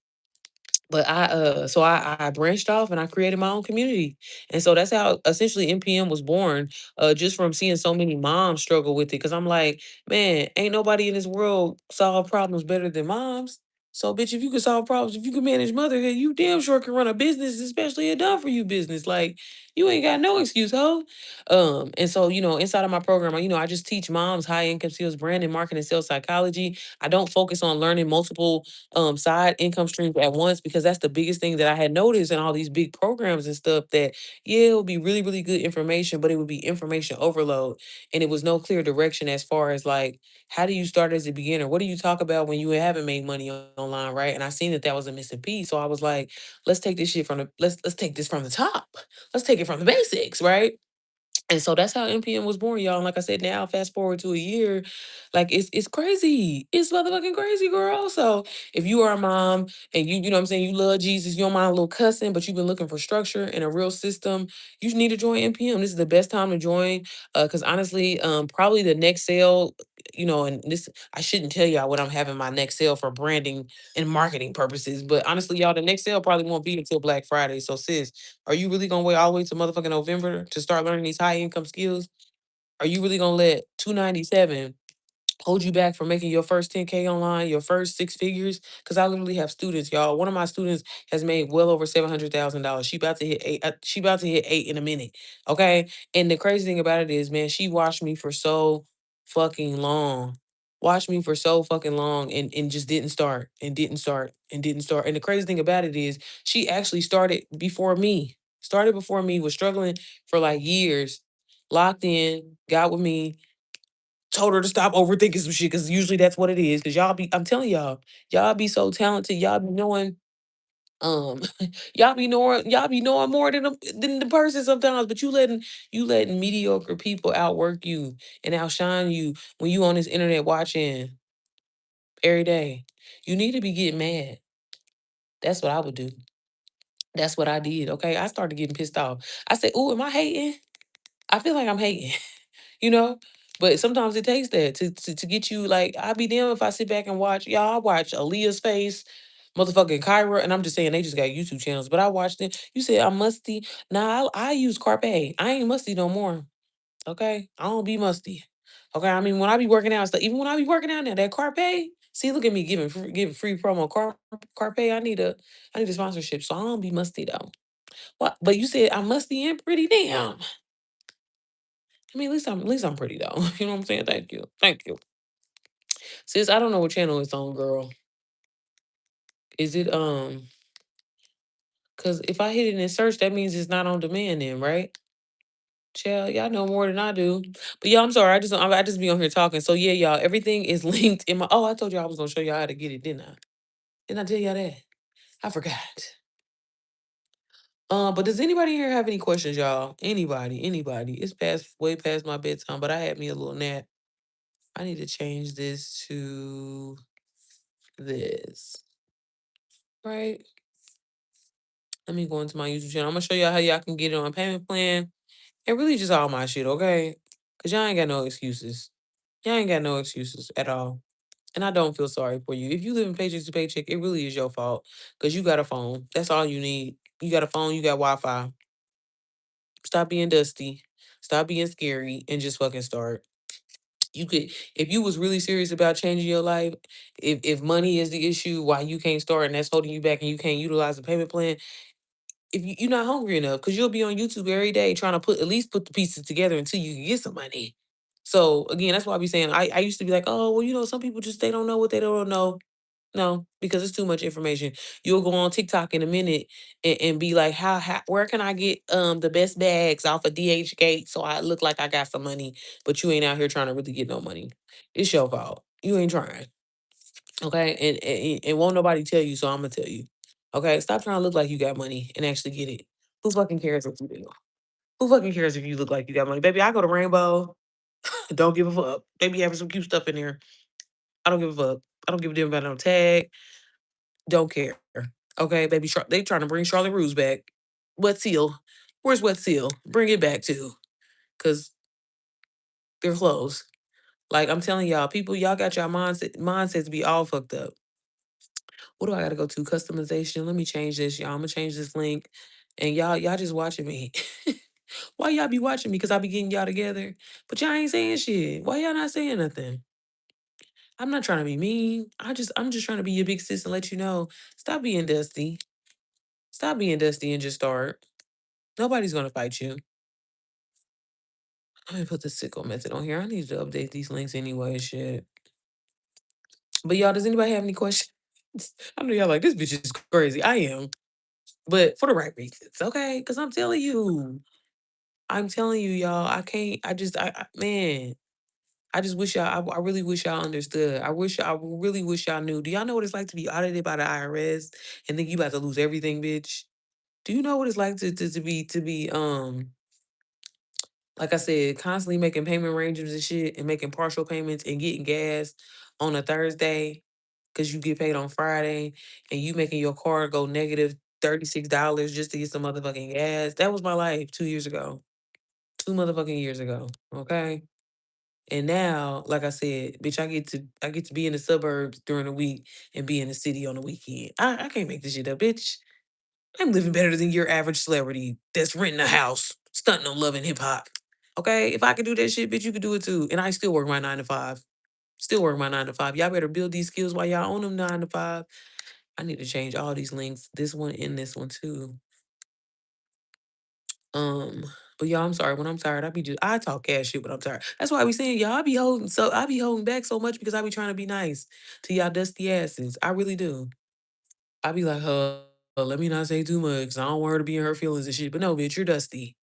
but I branched off and I created my own community. And so that's how essentially NPM was born, just from seeing so many moms struggle with it. Cause I'm like, man, ain't nobody in this world solve problems better than moms. So bitch, if you can solve problems, if you can manage motherhood, you damn sure can run a business, especially a done for you business. Like you ain't got no excuse, ho. And so, inside of my program, I just teach moms high income skills, branding, marketing, sales psychology. I don't focus on learning multiple side income streams at once, because that's the biggest thing that I had noticed in all these big programs and stuff, that yeah, it would be really, really good information, but it would be information overload. And it was no clear direction as far as like, how do you start as a beginner? What do you talk about when you haven't made money online, right? And I seen that that was a missing piece. So I was like, let's take this shit from the let's take this from the top. Let's take it from the basics, right? And so that's how NPM was born, y'all. And like I said, now fast forward to a year, like it's crazy. It's motherfucking crazy, girl. So if you are a mom and you know what I'm saying, you love Jesus, you don't mind a little cussing, but you've been looking for structure and a real system, you need to join NPM. This is the best time to join. Because honestly, probably the next sale, and this I shouldn't tell y'all what I'm having my next sale for branding and marketing purposes. But honestly, y'all, the next sale probably won't be until Black Friday. So sis, are you really gonna wait all the way to motherfucking November to start learning these high income skills? Are you really gonna let 297 hold you back from making your first 10K online, your first 6 figures? Because I literally have students, y'all. One of my students has made well over $700,000. She about to hit eight. She about to hit 8 in a minute. Okay. And the crazy thing about it is, man, she watched me for so fucking long. Watched me for so fucking long, and just didn't start and didn't start and didn't start. And the crazy thing about it is she actually started before me. Started before me, was struggling for like years, locked in, got with me, told her to stop overthinking some shit, because usually that's what it is. Because I'm telling y'all be so talented. Y'all be knowing, um, y'all be knowing more than the person sometimes. But you letting mediocre people outwork you and outshine you when you on this internet watching every day. You need to be getting mad. That's what I would do. That's what I did. Okay, I started getting pissed off. I said, "Ooh, am I hating? I feel like I'm hating." you know. But sometimes it takes that to get you, like, I'd be damned if I sit back and watch, y'all. I watch Aaliyah's face, motherfucking Kyra, and I'm just saying they just got YouTube channels, but I watched it. You said I'm musty. Nah, I use Carpe. I ain't musty no more. Okay, I don't be musty. Okay, I mean when I be working out, stuff, even when I be working out now, that Carpe. See, look at me giving free promo. Carpe. I need a sponsorship, so I don't be musty though. What? But you said I'm musty and pretty. Damn. I mean, at least I'm pretty though. You know what I'm saying? Thank you. Thank you. Sis, I don't know what channel it's on, girl. Is it cause if I hit it in search, that means it's not on demand then, right? Child, y'all know more than I do. But y'all, I'm sorry. I just be on here talking. So yeah, y'all, everything is linked in my, oh, I told y'all I was gonna show y'all how to get it, didn't I? Didn't I tell y'all that? I forgot. But does anybody here have any questions, y'all? Anybody. It's way past my bedtime, but I had me a little nap. I need to change this to this. Right? Let me go into my YouTube channel. I'm gonna show y'all how y'all can get it on a payment plan and really just all my shit, okay? Cause y'all ain't got no excuses. Y'all ain't got no excuses at all. And I don't feel sorry for you. If you live in paycheck to paycheck, it really is your fault. Cause you got a phone. That's all you need. You got a phone, you got Wi-Fi. Stop being dusty. Stop being scary and just fucking start. You could, if you was really serious about changing your life, if money is the issue why you can't start and that's holding you back and you can't utilize the payment plan, if you're not hungry enough, because you'll be on YouTube every day trying to put at least put the pieces together until you can get some money. So again, that's why I be saying I used to be like, oh well, some people just they don't know what they don't know. No, because it's too much information. You'll go on TikTok in a minute and be like, how where can I get the best bags off of DH Gate so I look like I got some money, but you ain't out here trying to really get no money. It's your fault. You ain't trying. Okay. And won't nobody tell you, so I'm gonna tell you. Okay. Stop trying to look like you got money and actually get it. Who fucking cares if you do? Who fucking cares if you look like you got money? Baby, I go to Rainbow. Don't give a fuck. They be having some cute stuff in there. I don't give a fuck. I don't give a damn about no tag. Don't care. Okay, baby. They trying to bring Charlotte Russe back. Wet Seal. Where's Wet Seal? Bring it back too. Cause they're closed. Like I'm telling y'all, people, y'all got y'all mindsets to be all fucked up. What do I gotta go to? Customization. Let me change this, y'all. I'm gonna change this link. And y'all just watching me. Why y'all be watching me? Cause I be getting y'all together. But y'all ain't saying shit. Why y'all not saying nothing? I'm not trying to be mean. I'm just trying to be your big sis and let you know. Stop being dusty. Stop being dusty and just start. Nobody's gonna fight you. Let me put the sicko method on here. I need to update these links anyway. Shit. But y'all, does anybody have any questions? I know y'all like this bitch is crazy. I am, but for the right reasons, okay? Because I'm telling you, y'all. I can't. Man. I just wish y'all. I really wish y'all understood. I really wish y'all knew. Do y'all know what it's like to be audited by the IRS and think you about to lose everything, bitch? Do you know what it's like to be like I said, constantly making payment arrangements and shit and making partial payments and getting gas on a Thursday because you get paid on Friday and you making your car go negative $36 just to get some motherfucking gas. That was my life 2 years ago. 2 motherfucking years ago. Okay. And now, like I said, bitch, I get to be in the suburbs during the week and be in the city on the weekend. I can't make this shit up, bitch. I'm living better than your average celebrity that's renting a house, stunting on love and hip hop. Okay, if I could do that shit, bitch, you could do it too. And I still work my 9 to 5. Still work my 9 to 5. Y'all better build these skills while y'all own them 9 to 5. I need to change all these links. This one and this one too. Um, but y'all, I'm sorry. When I'm tired, I talk cash shit when I'm tired. That's why I be saying y'all I be holding back so much because I be trying to be nice to y'all dusty asses. I really do. I be like, let me not say too much. 'Cause I don't want her to be in her feelings and shit. But no, bitch, you're dusty.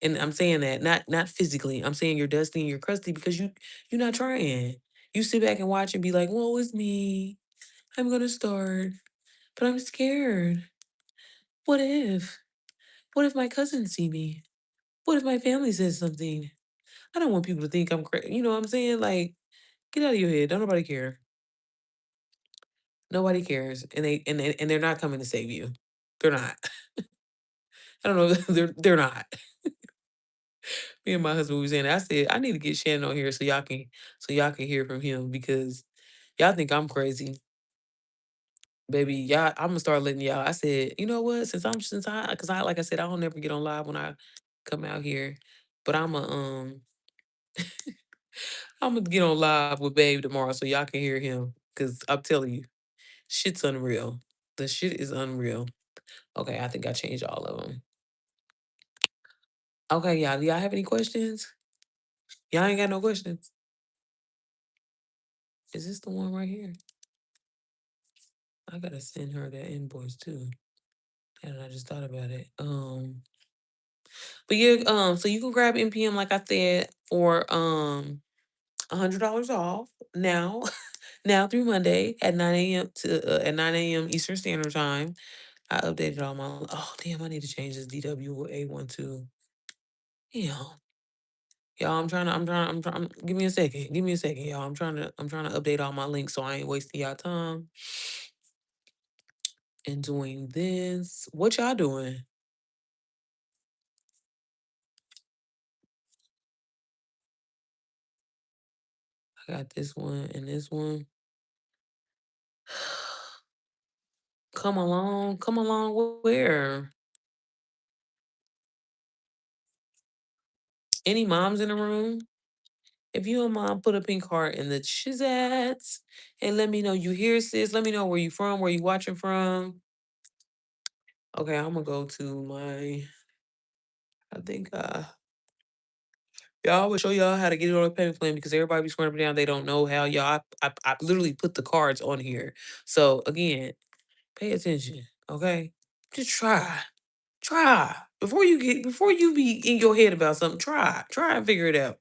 And I'm saying that not physically. I'm saying you're dusty and you're crusty because you're not trying. You sit back and watch and be like, "Woe is me. I'm gonna start, but I'm scared. What if? What if my cousins see me? What if my family says something? I don't want people to think I'm crazy. You know what I'm saying? Like, get out of your head. Don't nobody care. Nobody cares, and they're not coming to save you. They're not. I don't know. They're not. Me and my husband was saying, I said, I need to get Shannon on here so y'all can hear from him because y'all think I'm crazy. Baby, y'all, I'm gonna start letting y'all. I said, you know what? Cause I like I said, I don't never get on live when I come out here. But I'm gonna get on live with Babe tomorrow so y'all can hear him. Cause I'm telling you, shit's unreal. The shit is unreal. Okay, I think I changed all of them. Okay, y'all. Do y'all have any questions? Y'all ain't got no questions. Is this the one right here? I gotta send her that invoice too. And I just thought about it. But yeah, so you can grab MPM like I said for $100 off now, now through Monday at 9 a.m. Eastern Standard Time. I updated all my. Oh damn! I need to change this DWA1 too. Yeah, y'all. Give me a second. Give me a second, y'all. I'm trying to update all my links so I ain't wasting y'all time. and doing this. What y'all doing? I got this one and this one. Come along where? Any moms in the room? If you a mom, put a pink heart in the chizats and let me know you here, sis. Let me know where you from, where you watching from. Okay, I'm gonna go to my. I think y'all, I will show y'all how to get it on a payment plan because everybody be swearing up and down they don't know how. Y'all, I literally put the cards on here. So again, pay attention, okay? Just try before you be in your head about something. Try and figure it out.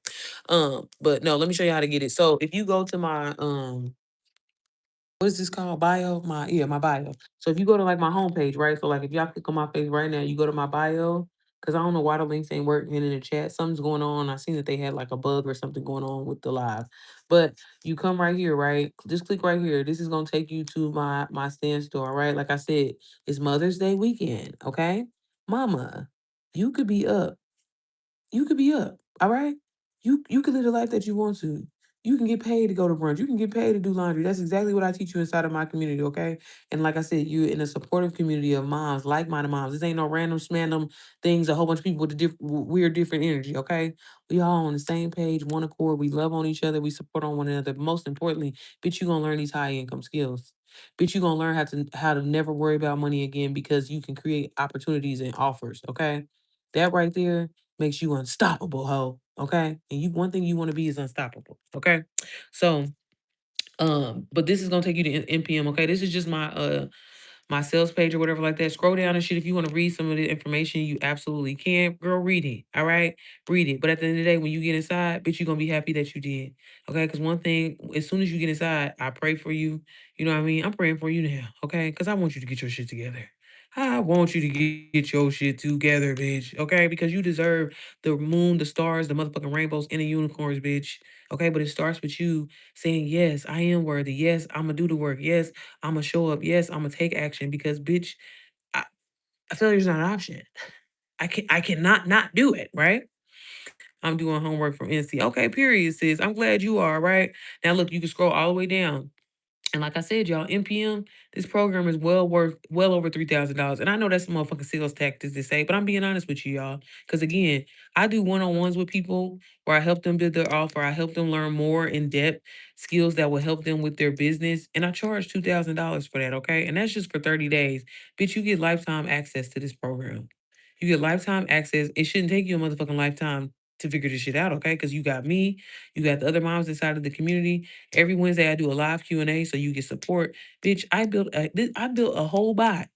But no, let me show you how to get it. So if you go to my what is this called? Bio? My bio. So if you go to like my homepage, right? So like if y'all click on my face right now, you go to my bio. Cause I don't know why the links ain't working in the chat. Something's going on. I seen that they had like a bug or something going on with the live. But you come right here, right? Just click right here. This is gonna take you to my stand store, right? Like I said, it's Mother's Day weekend, okay? Mama, you could be up you could be up, all right? You can live the life that you want to. You can get paid to go to brunch. You can get paid to do laundry. That's exactly what I teach you inside of my community, okay? And like I said, you're in a supportive community of moms, like-minded moms. This ain't no random, smandom things, a whole bunch of people with weird, different energy, okay? We all on the same page, one accord. We love on each other. We support on one another. But most importantly, bitch, you gonna learn these high income skills. Bitch, you gonna learn how to never worry about money again because you can create opportunities and offers, okay? That right there makes you unstoppable, ho. Okay. And you one thing you want to be is unstoppable. Okay. So but this is gonna take you to NPM. Okay. This is just my sales page or whatever like that. Scroll down and shit. If you want to read some of the information, you absolutely can. Girl, read it. All right. Read it. But at the end of the day, when you get inside, bitch, you're gonna be happy that you did. Okay. Because one thing, as soon as you get inside, I pray for you. You know what I mean? I'm praying for you now. Okay. Because I want you to get your shit together. I want you to get your shit together, bitch. Okay, because you deserve the moon, the stars, the motherfucking rainbows, and the unicorns, bitch. Okay, but it starts with you saying, yes, I am worthy. Yes, I'm gonna do the work. Yes, I'm gonna show up. Yes, I'm gonna take action because, bitch, I, failure's not an option. I cannot not do it. Right? I'm doing homework from NC. Okay, period, sis. I'm glad you are. Right now, look, you can scroll all the way down. And like I said, y'all, MPM, this program is well over $3,000. And I know that's some motherfucking sales tactics to say, but I'm being honest with you, y'all. Because again, I do one-on-ones with people where I help them build their offer. I help them learn more in-depth skills that will help them with their business. And I charge $2,000 for that, okay? And that's just for 30 days. Bitch, you get lifetime access to this program. You get lifetime access. It shouldn't take you a motherfucking lifetime to figure this shit out, okay? Because you got me, you got the other moms inside of the community. Every Wednesday I do a live Q&A so you get support. Bitch, I built a whole bot.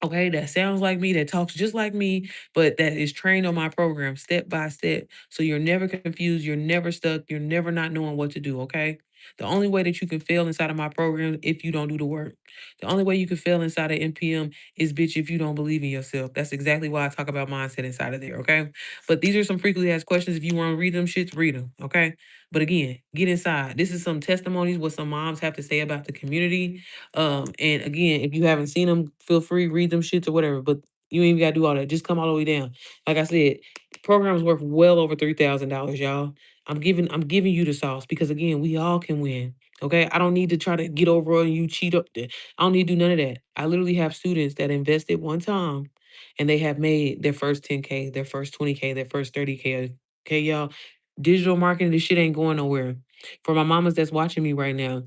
Okay, that sounds like me, that talks just like me, but that is trained on my program step by step. So you're never confused, you're never stuck, you're never not knowing what to do, okay? The only way that you can fail inside of my program if you don't do the work. The only way you can fail inside of NPM is bitch if you don't believe in yourself. That's exactly why I talk about mindset inside of there, okay? But these are some frequently asked questions. If you want to read them shits, read them, okay? But again, get inside. This is some testimonies, what some moms have to say about the community. And again, if you haven't seen them, feel free, read them shits or whatever. But you ain't even gotta do all that. Just come all the way down. Like I said, the program's worth well over $3,000, y'all. I'm giving you the sauce because again, we all can win. Okay. I don't need to try to get over on you, cheat up. I don't need to do none of that. I literally have students that invested one time and they have made their first 10K, their first 20K, their first 30K. Okay, y'all. Digital marketing, this shit ain't going nowhere. For my mamas that's watching me right now,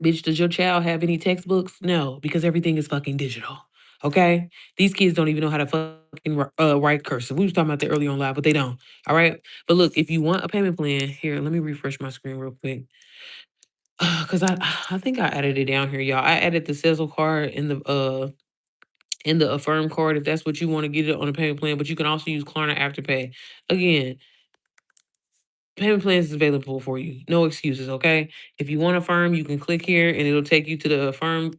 bitch, does your child have any textbooks? No, because everything is fucking digital. Okay? These kids don't even know how to fucking write cursive. We was talking about that earlier on live, but they don't. All right? But look, if you want a payment plan, here, let me refresh my screen real quick. Cause I think I added it down here, y'all. I added the Sezzle card in the Affirm card if that's what you want to get it on a payment plan, but you can also use Klarna Afterpay. Again, payment plans is available for you. No excuses, okay? If you want a firm, you can click here and it'll take you to the firm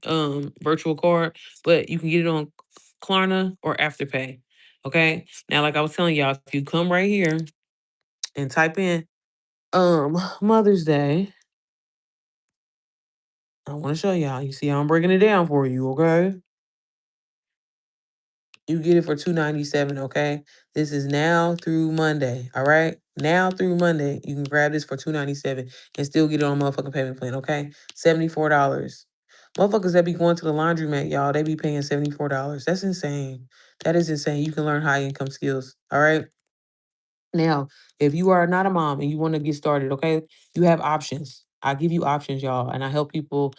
virtual card, but you can get it on Klarna or Afterpay. Okay? Now, like I was telling y'all, if you come right here and type in Mother's Day, I want to show y'all. You see how I'm breaking it down for you, okay? You get it for 297, okay? This is now through Monday, all right? Now through Monday, you can grab this for 297 and still get it on motherfucking payment plan, okay? $74. Motherfuckers that be going to the laundromat, y'all, they be paying $74. That's insane. That is insane. You can learn high income skills, all right? Now, if you are not a mom and you want to get started, okay, you have options. I give you options, y'all, and I help people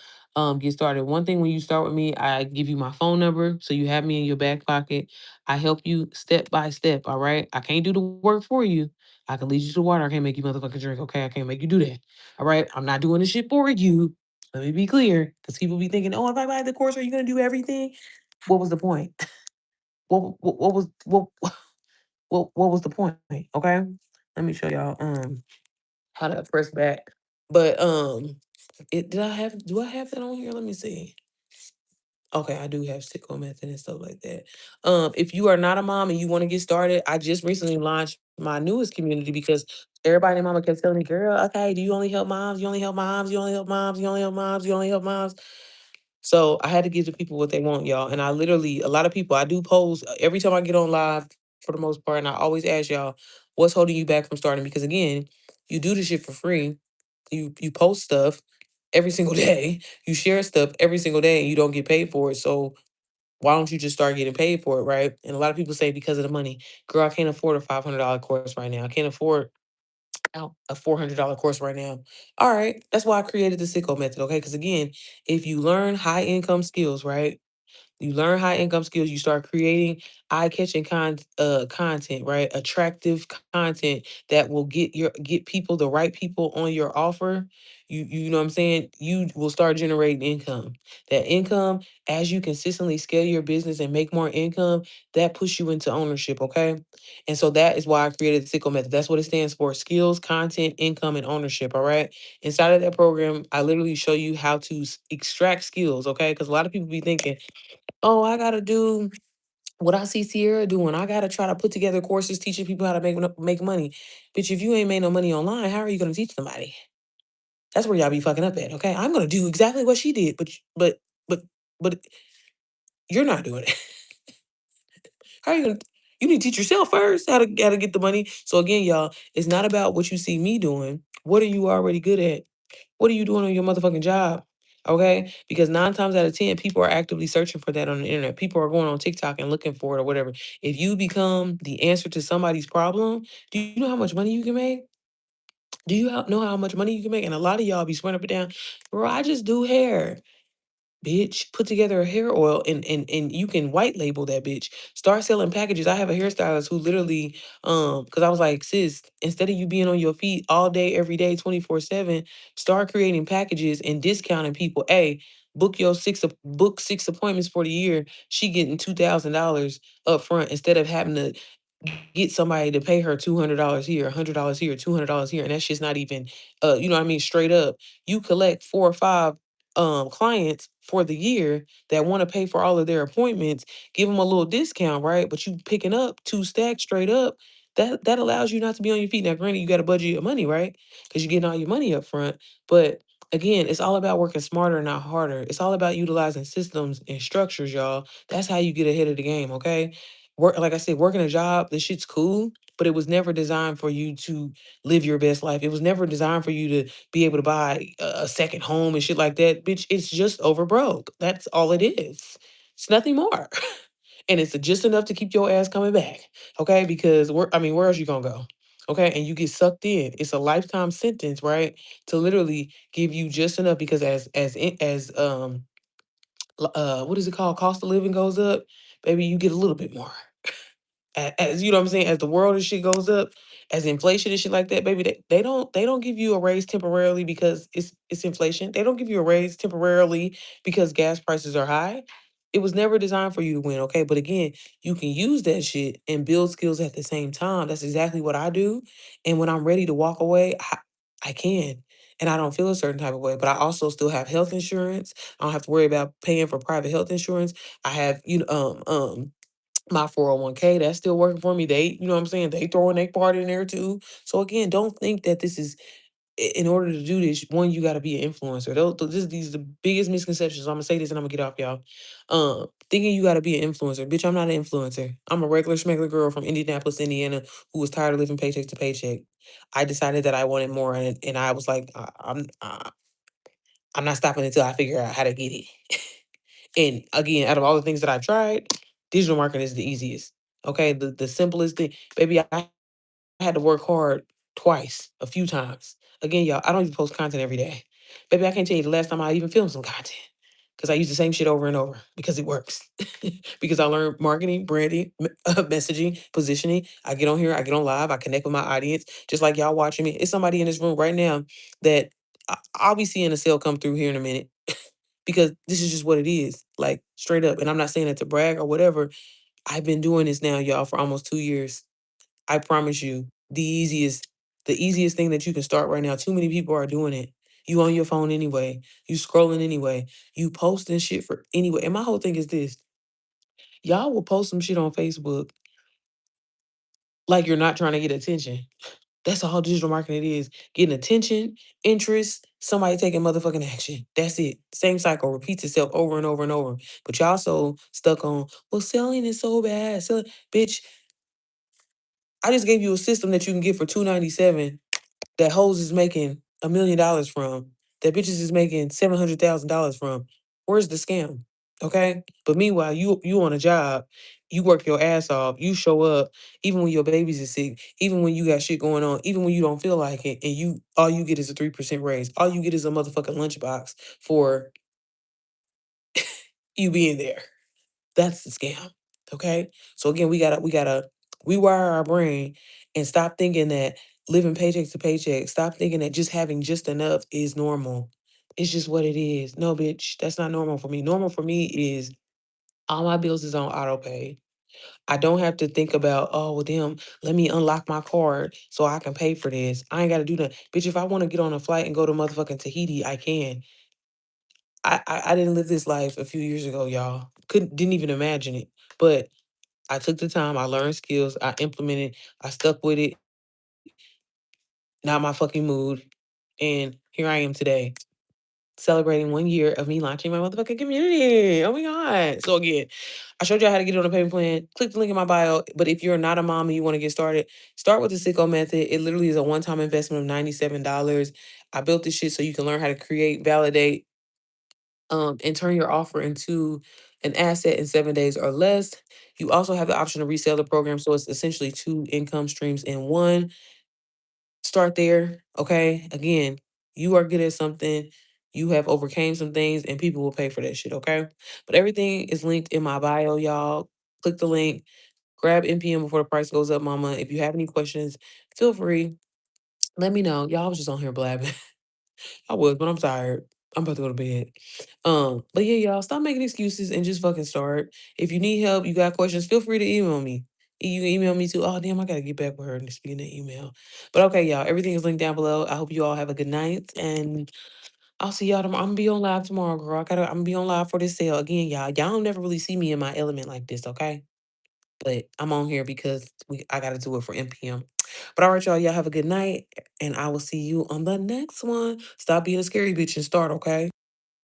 get started. One thing when you start with me, I give you my phone number so you have me in your back pocket. I help you step by step, all right? I can't do the work for you. I can lead you to water. I can't make you motherfucking drink, okay? I can't make you do that. All right? I'm not doing this shit for you. Let me be clear, because people be thinking, oh, if I buy the course, are you gonna do everything? What was the point? What was what was the point? Okay. Let me show y'all how to press back. But it did I have do I have that on here? Let me see. Okay, I do have sicko method and stuff like that. If you are not a mom and you want to get started, I just recently launched my newest community because everybody and mama kept telling me, girl, okay, do you only help moms? You only help moms, you only help moms, you only help moms, you only help moms. So I had to give the people what they want, y'all. And I literally, a lot of people, I do polls every time I get on live for the most part. And I always ask y'all, what's holding you back from starting? Because again, you do this shit for free. You post stuff every single day. You share stuff every single day and you don't get paid for it. So why don't you just start getting paid for it, right? And a lot of people say because of the money. Girl, I can't afford a $500 course right now. I can't afford a $400 course right now. All right. That's why I created the sicko method. Okay. Because again, if you learn high income skills, right? You learn high income skills, you start creating eye-catching content, right? Attractive content that will get people, the right people on your offer. You know what I'm saying? You will start generating income. That income, as you consistently scale your business and make more income, that push you into ownership, okay? And so that is why I created the Sickle Method. That's what it stands for: skills, content, income, and ownership, all right? Inside of that program, I literally show you how to extract skills, okay? Because a lot of people be thinking, oh, I gotta do what I see Sierra doing. I gotta try to put together courses teaching people how to make money. Bitch, if you ain't made no money online, how are you gonna teach somebody? That's where y'all be fucking up at. Okay, I'm gonna do exactly what she did, but but you're not doing it. How are you gonna? You need to teach yourself first how to get the money. So again, y'all, it's not about what you see me doing. What are you already good at? What are you doing on your motherfucking job? Okay? Because 9 times out of 10, people are actively searching for that on the internet. People are going on TikTok and looking for it or whatever. If you become the answer to somebody's problem, do you know how much money you can make? Do you know how much money you can make? And a lot of y'all be swearing up and down, bro, I just do hair. Bitch, put together a hair oil and you can white label that bitch. Start selling packages. I have a hairstylist who literally, because I was like, sis, instead of you being on your feet all day, every day, 24/7, start creating packages and discounting people. Hey, book 6 appointments for the year. She getting $2,000 up front instead of having to get somebody to pay her $200 here, $100 here, $200 here, and that's just not even, you know what I mean, straight up. You collect 4 or 5 clients for the year that want to pay for all of their appointments, give them a little discount, right? But you picking up 2 stacks straight up. That allows you not to be on your feet. Now, granted, you got to budget your money, right? Because you're getting all your money up front. But again, it's all about working smarter, not harder. It's all about utilizing systems and structures, y'all. That's how you get ahead of the game, okay? Work, like I said, working a job, this shit's cool, but it was never designed for you to live your best life. It was never designed for you to be able to buy a second home and shit like that. Bitch, it's just over broke. That's all it is. It's nothing more. And it's just enough to keep your ass coming back. Okay? Because where else you gonna go? Okay, and you get sucked in. It's a lifetime sentence, right? To literally give you just enough because what is it called? Cost of living goes up, baby, you get a little bit more. As you know what I'm saying, as the world and shit goes up, as inflation and shit like that, baby, they don't give you a raise temporarily because it's inflation. They don't give you a raise temporarily because gas prices are high. It was never designed for you to win, okay? But again, you can use that shit and build skills at the same time. That's exactly what I do. And when I'm ready to walk away, I can. And I don't feel a certain type of way, but I also still have health insurance. I don't have to worry about paying for private health insurance. I have, my 401k that's still working for me. They, you know what I'm saying? They throwing their part in there too. So again, don't think that this is in order to do this, one, you got to be an influencer. These are the biggest misconceptions. I'm gonna say this and I'm gonna get off, y'all. thinking you gotta be an influencer. Bitch, I'm not an influencer. I'm a regular schmegular girl from Indianapolis, Indiana, who was tired of living paycheck to paycheck. I decided that I wanted more, and I was like, I'm not stopping until I figure out how to get it. And again, out of all the things that I've tried, digital marketing is the easiest. Okay, the simplest thing, baby. I had to work hard twice, a few times. Again, y'all, I don't even post content every day. Baby, I can't tell you the last time I even filmed some content. Because I use the same shit over and over because it works. Because I learned marketing, branding, messaging, positioning. I get on here, I get on live, I connect with my audience, just like y'all watching me. It's somebody in this room right now that I'll be seeing a sale come through here in a minute because this is just what it is, like straight up. And I'm not saying it to brag or whatever. I've been doing this now, y'all, for almost 2 years. I promise you, the easiest thing that you can start right now. Too many people are doing it. You on your phone anyway. You scrolling anyway. You posting shit for anyway. And my whole thing is this: y'all will post some shit on Facebook like you're not trying to get attention. That's all digital marketing is: getting attention, interest, somebody taking motherfucking action. That's it. Same cycle repeats itself over and over and over. But y'all so stuck on, well, selling is so bad. Selling, bitch. I just gave you a system that you can get for 297 that hoes is making $1 million from, that bitches is making $700,000 from. Where's the scam? Okay. But meanwhile, you on a job, you work your ass off, you show up, even when your babies is sick, even when you got shit going on, even when you don't feel like it, and you all you get is a 3% raise. All you get is a motherfucking lunchbox for you being there. That's the scam. Okay. So again, we gotta rewire our brain and stop thinking that living paycheck to paycheck. Stop thinking that just having just enough is normal. It's just what it is. No, bitch, that's not normal for me. Normal for me is all my bills is on auto pay. I don't have to think about, oh, well, damn, let me unlock my card so I can pay for this. I ain't got to do that. Bitch, if I want to get on a flight and go to motherfucking Tahiti, I can. I didn't live this life a few years ago, y'all. Didn't even imagine it. But I took the time, I learned skills, I implemented, I stuck with it, not my fucking mood. And here I am today, celebrating 1 year of me launching my motherfucking community. Oh my God. So again, I showed y'all how to get on a payment plan. Click the link in my bio. But if you're not a mom and you want to get started, start with the Sicko method. It literally is a one-time investment of $97. I built this shit so you can learn how to create, validate, and turn your offer into an asset in 7 days or less. You also have the option to resell the program, so it's essentially two income streams in one. Start there, okay? Again, you are good at something. You have overcame some things, and people will pay for that shit, okay? But everything is linked in my bio, y'all. Click the link. Grab MPM before the price goes up, mama. If you have any questions, feel free. Let me know. Y'all, I was just on here blabbing. I was, but I'm tired. I'm about to go to bed. But yeah, y'all, stop making excuses and just fucking start. If you need help, you got questions, feel free to email me. You can email me too. Oh, damn, I gotta get back with her and speaking the email. But okay, y'all, everything is linked down below. I hope you all have a good night, and I'll see y'all tomorrow. I'm gonna be on live tomorrow, girl. I'm gonna be on live for this sale again, y'all. Y'all don't never really see me in my element like this, okay? But I'm on here because I gotta do it for MPM. But all right, y'all have a good night, and I will see you on the next one. Stop being a scary bitch and start, okay?